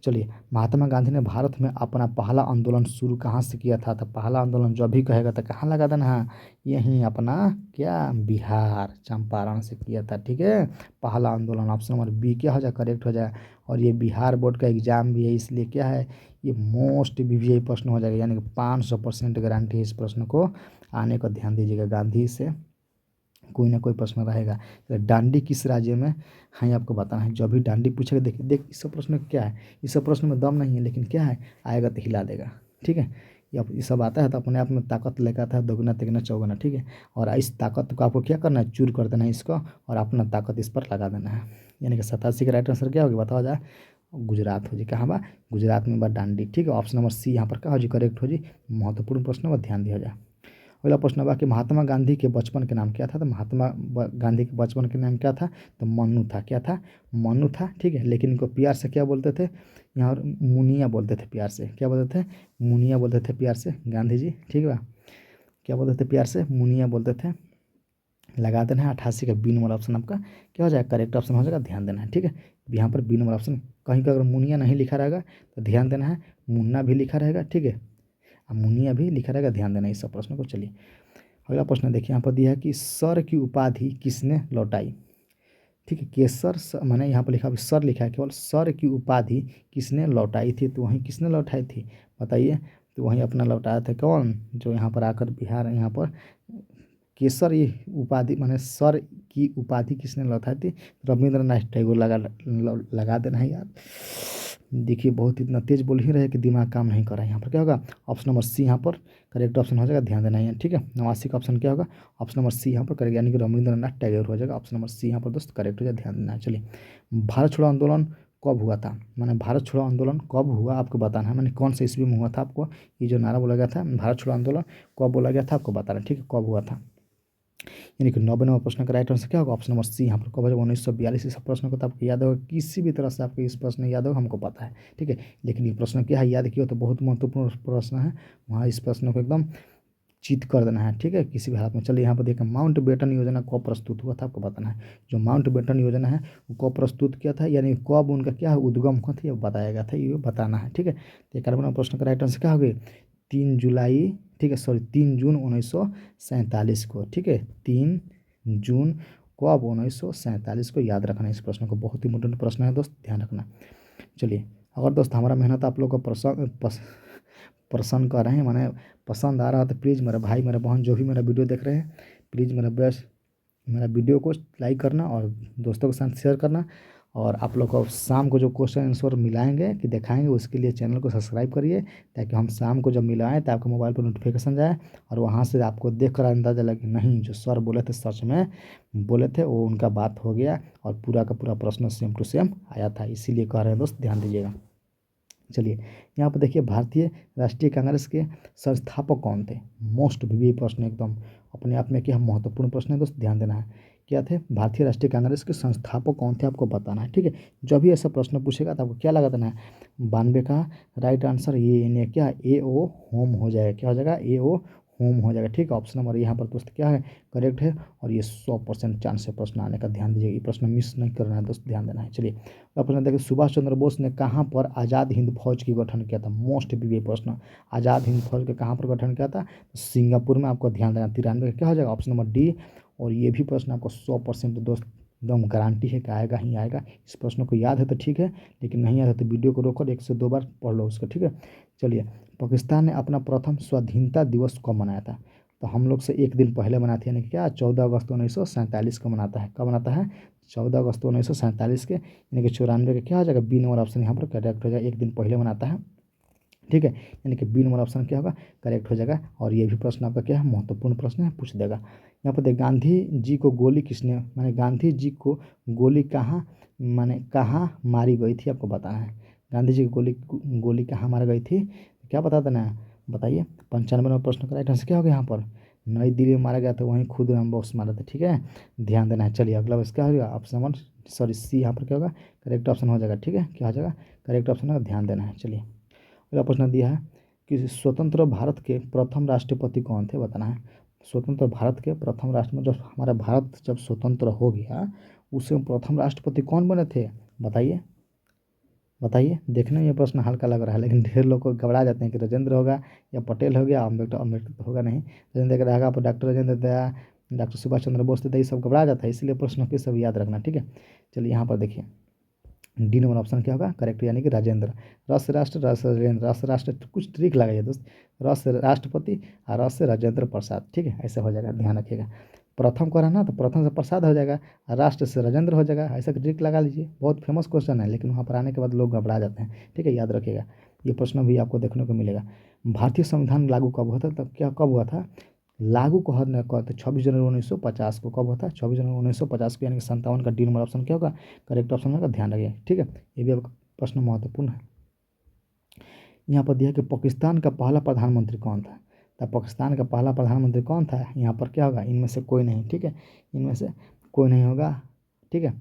चलिए, महात्मा गांधी ने भारत में अपना पहला आंदोलन शुरू कहाँ से किया था? तो पहला आंदोलन जो भी कहेगा तो कहाँ लगा देना है, यहीं अपना क्या बिहार चंपारण से किया था, ठीक है। पहला आंदोलन ऑप्शन नंबर बी क्या हो जाए, करेक्ट हो जाए। और ये बिहार बोर्ड का एग्जाम भी है, इसलिए क्या है, ये मोस्ट वीवीआई प्रश्न हो जाएगा, यानी कि 500% गारंटी है इस प्रश्न को आने का। ध्यान दीजिएगा, गांधी से कोई ना कोई प्रश्न रहेगा। तो डांडी किस राज्य में है, आपको बताना है। जब भी डांडी पूछेगा, देखिए देख इस सब प्रश्न में क्या है, इस सब प्रश्न में दम नहीं है, लेकिन क्या है, आएगा तो हिला देगा, ठीक है। ये सब आता है तो अपने आप में ताकत लेकर आता है, दोगुना तिगुना चौगुना, ठीक है। और इस ताकत को आपको क्या करना है, चूर कर देना है इसको, और अपना ताकत इस पर लगा देना है। यानी कि 87 का राइट आंसर क्या होगी, बताओ जाए, गुजरात हो जी। कहाँ बा, गुजरात में बा डांडी, ठीक है। ऑप्शन नंबर सी यहाँ पर क्या हो जी, करेक्ट हो जी। महत्वपूर्ण प्रश्न पर ध्यान दिया जाए। अगला प्रश्न बा कि महात्मा गांधी के बचपन के नाम क्या था? तो महात्मा गांधी के बचपन के नाम क्या था? तो मन्नू था। क्या था, मन्नू था, ठीक है। लेकिन इनको प्यार से क्या बोलते थे, यहाँ और मुनिया बोलते थे प्यार से। क्या बोलते थे, मुनिया बोलते थे प्यार से गांधी जी, ठीक है। क्या बोलते थे प्यार से, मुनिया बोलते थे। लगा देना है 88 का बी नंबर ऑप्शन आपका क्या हो जाएगा, करेक्ट ऑप्शन हो जाएगा। ध्यान देना है, ठीक है। यहाँ पर बी नंबर ऑप्शन कहीं का अगर मुनिया नहीं लिखा रहेगा तो ध्यान देना है, मुन्ना भी लिखा रहेगा, ठीक है। मुनिया भी लिखा रहेगा, ध्यान देना इस सब प्रश्न को। चलिए, अगला प्रश्न देखिए, यहाँ पर दिया है कि सर की उपाधि किसने लौटाई? ठीक है, केसर मैंने यहाँ पर लिखा, सर लिखा है केवल, सर की उपाधि किसने लौटाई थी? तो वहीं किसने लौटाई थी, बताइए। तो वहीं अपना लौटाया था कौन, जो यहाँ पर आकर बिहार यहाँ पर केसर ये उपाधि माने सर की उपाधि किसने लौटाई थी? रविंद्रनाथ टैगोर। लगा देना है यार। देखिए बहुत इतना तेज बोल ही रहे कि दिमाग काम नहीं कर रहा है। यहाँ पर क्या होगा, ऑप्शन नंबर सी यहाँ पर करेक्ट ऑप्शन हो जाएगा। ध्यान देना है, ठीक है। 89 का ऑप्शन क्या होगा, ऑप्शन नंबर सी यहाँ पर करेक्ट, यानी कि रविंद्रनाथ टैगोर हो जाएगा। ऑप्शन नंबर सी यहाँ पर दोस्त करेक्ट हो जाए, ध्यान देना है। चलिए, भारत छोड़ो आंदोलन कब हुआ था? मैंने भारत छोड़ो आंदोलन कब हुआ आपको बताना है, मैंने कौन से ईस्वी में हुआ था आपको, ये जो नारा बोला गया था भारत छोड़ो आंदोलन कब बोला गया था आपको बताना है, ठीक है, कब हुआ था। यानी कि 99 प्रश्न का राइट आंसर क्या होगा, ऑप्शन नंबर सी यहाँ पर कब है, 1942। इस प्रश्न को तो आपको याद होगा, किसी भी तरह से आपको इस प्रश्न याद होगा, हमको पता है, ठीक है। लेकिन ये प्रश्न क्या है, याद किया तो बहुत महत्वपूर्ण प्रश्न है, वहाँ इस प्रश्न को एकदम चित कर देना है, ठीक है, किसी भी हालत में। चलिए, यहाँ पर देखिए, माउंट बेटन योजना कब प्रस्तुत हुआ था आपको बताना है। जो माउंट बेटन योजना है वो कब प्रस्तुत किया था, यानी कब उनका क्या है उद्गम हुआ था, ये बताया गया था, ये बताना है, ठीक है। तो 91 प्रश्न का राइट आंसर क्या होगी, 3 जुलाई, ठीक है, सॉरी 3 जून 1947 को, ठीक है। 3 जून कब, 1947 को, याद रखना इस प्रश्न को, बहुत ही इंपॉर्टेंट प्रश्न है दोस्त, ध्यान रखना। चलिए, अगर दोस्त हमारा मेहनत आप लोग को पसंद कर रहे हैं, माने पसंद आ रहा है, तो प्लीज़ मेरा भाई मेरा बहन जो भी मेरा वीडियो देख रहे हैं, प्लीज़ मेरा वीडियो को लाइक करना और दोस्तों के साथ शेयर करना। और आप लोग को शाम को जो क्वेश्चन आंसर मिलाएंगे कि दिखाएंगे, उसके लिए चैनल को सब्सक्राइब करिए, ताकि हम शाम को जब मिलाएं तो आपके मोबाइल पर नोटिफिकेशन जाए, और वहाँ से आपको देख कर अंदाज़ा लगे नहीं जो सर बोले थे सच में बोले थे, वो उनका बात हो गया और पूरा का पूरा प्रश्न सेम टू सेम आया था। इसीलिए कह रहे हैं दोस्त, ध्यान दीजिएगा। चलिए, यहाँ पर देखिए, भारतीय राष्ट्रीय कांग्रेस के संस्थापक कौन थे? मोस्ट वीवीआई प्रश्न, एकदम अपने आप में क्या महत्वपूर्ण प्रश्न है दोस्त, ध्यान देना है। क्या थे, भारतीय राष्ट्रीय कांग्रेस के संस्थापक कौन थे आपको बताना है, ठीक है। जब भी ऐसा प्रश्न पूछेगा तो आपको क्या लगा देना है, 92 का राइट आंसर ये यानी क्या, ए ओ होम हो जाएगा। क्या हो जाएगा, ए ओ होम हो जाएगा, ठीक है। ऑप्शन नंबर यहाँ पर दोस्त क्या है, करेक्ट है। और ये 100% चांस है प्रश्न आने का, ध्यान दीजिएगा, ये प्रश्न मिस नहीं करना है दोस्त, ध्यान देना है। चलिए, अब प्रश्न देखिए, सुभाष चंद्र बोस ने कहाँ पर आज़ाद हिंद फौज की गठन किया था? मोस्ट वीवीआई प्रश्न, आज़ाद हिंद फौज का कहाँ पर गठन किया था? सिंगापुर में, आपको ध्यान देना। 93 का क्या हो जाएगा, ऑप्शन नंबर डी। और ये भी प्रश्न आपको 100% दोस्त एकदम गारंटी है कि आएगा ही आएगा। इस प्रश्न को याद है तो ठीक है, लेकिन नहीं याद है तो वीडियो को रोककर 1 से 2 बार पढ़ लो उसको, ठीक है। चलिए, पाकिस्तान ने अपना प्रथम स्वाधीनता दिवस कब मनाया था? तो हम लोग से एक दिन पहले मनाते हैं, यानी कि क्या, 14 अगस्त 1947 को मनाता है। कब मनाता है, 14 अगस्त 1947 के, यानी कि 94 का क्या हो जाएगा, बी नंबर ऑप्शन यहाँ पर करेक्ट हो जाएगा, एक दिन पहले मनाता है, ठीक है। यानी कि बी नंबर ऑप्शन क्या होगा, करेक्ट हो जाएगा। और ये भी प्रश्न आपका क्या है, महत्वपूर्ण प्रश्न है, पूछ देगा। यहाँ पर देख, गांधी जी को गोली किसने, माने गांधी जी को गोली कहाँ, माने कहाँ मारी गई थी आपको बताना है। गांधी जी की गोली कहाँ मारी गई थी, क्या बता देना है, बताइए। 95 प्रश्न का राइट आंसर क्या होगा यहाँ पर, नई दिल्ली में मारा गया था, वहीं खुदराम बोस मारा था, ठीक है, ध्यान देना है। चलिए, अगला बस क्या होगा, ऑप्शन नंबर सॉरी सी यहाँ पर क्या होगा, करेक्ट ऑप्शन हो जाएगा, ठीक है, क्या हो जाएगा, करेक्ट ऑप्शन होगा, ध्यान देना है। चलिए, अगला प्रश्न दिया है कि स्वतंत्र भारत के प्रथम राष्ट्रपति कौन थे, बताना है। स्वतंत्र भारत के प्रथम राष्ट्र में, जब हमारा भारत जब स्वतंत्र हो गया उस समय प्रथम राष्ट्रपति कौन बने थे? बताइए बताइए। देखने में ये प्रश्न हल्का लग रहा है, लेकिन ढेर लोग को घबरा जाते हैं कि राजेंद्र होगा या पटेल हो गया, अम्बेडकर अम्बेडकर तो होगा नहीं, राजेंद्र का रहेगा, डॉक्टर राजेंद्र दया, डॉक्टर सुभाष चंद्र बोस थे, ये सब घबरा जाता है, इसलिए प्रश्नों के सब याद रखना, ठीक है। चलिए यहाँ पर देखिए डी नंबर ऑप्शन क्या होगा करेक्ट, यानी कि राजेंद्र। रस राष्ट्र रस राजेंद्र, रस राष्ट्र कुछ ट्रिक लगाइए दोस्त, रस राष्ट्रपति और रस से राजेंद्र प्रसाद, ठीक है, ऐसे हो जाएगा, ध्यान रखिएगा। प्रथम को रहना तो प्रथम से प्रसाद हो जाएगा, राष्ट्र से राजेंद्र हो जाएगा, ऐसा ट्रिक लगा लीजिए। बहुत फेमस क्वेश्चन है, लेकिन वहाँ पर आने के बाद लोग घबरा जाते हैं, ठीक है, याद रखिएगा। ये प्रश्न भी आपको देखने को मिलेगा। भारतीय संविधान लागू कब हुआ था? तब क्या कब हुआ था? लागू को हर कहते 26 जनवरी 1950 को। कब हुआ था? 26 जनवरी 1950 को, यानी कि 57 का डी नंबर ऑप्शन क्या होगा करेक्ट ऑप्शन होगा, ध्यान रखिए, ठीक है। ये भी आपका प्रश्न महत्वपूर्ण है। यहाँ पर दिया कि पाकिस्तान का पहला प्रधानमंत्री कौन था? तब पाकिस्तान का पहला प्रधानमंत्री कौन था? यहाँ पर क्या होगा, इनमें से कोई नहीं, ठीक है, इनमें से कोई नहीं होगा, ठीक है।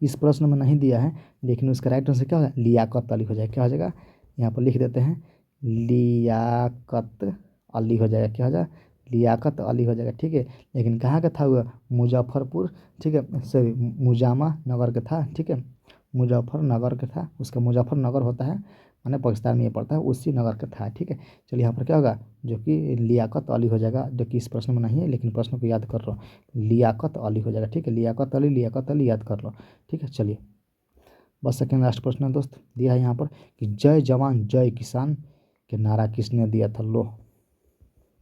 इस प्रश्न में नहीं दिया है, लेकिन उसका राइट आंसर क्या होगा, लियाकत अली हो जाएगा। क्या हो जाएगा, यहाँ पर लिख देते हैं लियाकत अली हो जाएगा। क्या हो जाएगा, लियाकत अली हो जाएगा, ठीक है। लेकिन कहाँ का था हुआ, मुजफ्फरपुर, ठीक है, सॉरी मुजामा नगर का था, ठीक है, मुजफ्फरनगर का था, उसका मुजफ्फरनगर होता है, माने पाकिस्तान में ये पड़ता है, उसी नगर का था, ठीक है। चलिए यहाँ पर क्या होगा, जो कि लियाकत अली हो जाएगा, जो कि इस प्रश्न में नहीं है, लेकिन प्रश्न को याद कर लो, लियाकत अली हो जाएगा, ठीक है, लियाकत अली याद कर लो, ठीक है। चलिए बस सेकेंड लास्ट प्रश्न है दोस्त, दिया है यहाँ पर कि जय जवान जय किसान के नारा किसने दिया था? लो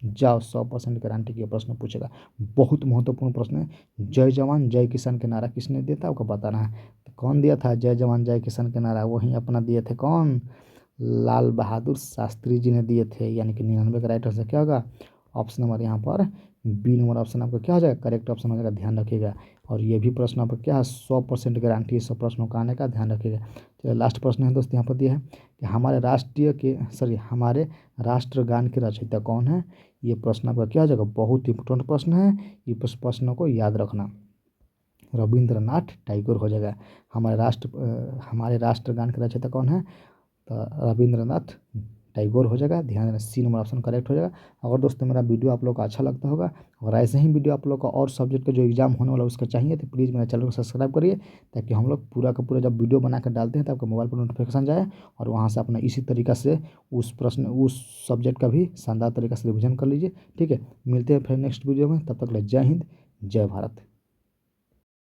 जाओ, 100% गारंटी के प्रश्न पूछेगा, बहुत महत्वपूर्ण प्रश्न है। जय जवान जय किसान के नारा किसने दिया था आपको बताना है। तो कौन दिया था जय जवान जय किसान के नारा? वही अपना दिए थे कौन, लाल बहादुर शास्त्री जी ने दिए थे, यानी कि 99 का राइट आंसर क्या होगा, ऑप्शन नंबर यहाँ पर बी नंबर ऑप्शन आपका क्या हो जाएगा करेक्ट ऑप्शन हो जाएगा, ध्यान रखिएगा। और ये भी प्रश्न आपका क्या है 100% गारंटी है 100 प्रश्नों का आने का, ध्यान रखिएगा। चलिए लास्ट प्रश्न है दोस्त, यहाँ पर दिया है कि हमारे राष्ट्रगान के रचयिता कौन है? ये प्रश्न आपका क्या हो जाएगा, बहुत इंपॉर्टेंट प्रश्न है, ये प्रश्नों को याद रखना। रविंद्रनाथ टैगोर हो जाएगा। हमारे राष्ट्रगान के रचयिता कौन है? तो रविंद्रनाथ टैगोर हो जाएगा, ध्यान देना, सी नंबर ऑप्शन करेक्ट हो जाएगा। अगर दोस्तों मेरा वीडियो आप लोग को अच्छा लगता होगा और ऐसे ही वीडियो आप लोग का और सब्जेक्ट का जो एग्जाम होने वाला उसका चाहिए, तो प्लीज़ मेरे चैनल को सब्सक्राइब करिए, ताकि हम लोग पूरा का पूरा जब वीडियो बना कर डालते हैं तो आपके मोबाइल पर नोटिफिकेशन जाए, और वहाँ से अपना इसी तरीका से उस सब्जेक्ट का भी शानदार तरीका से रिविजन कर लीजिए, ठीक है। मिलते हैं फिर नेक्स्ट वीडियो में, तब तक के लिए जय हिंद जय भारत।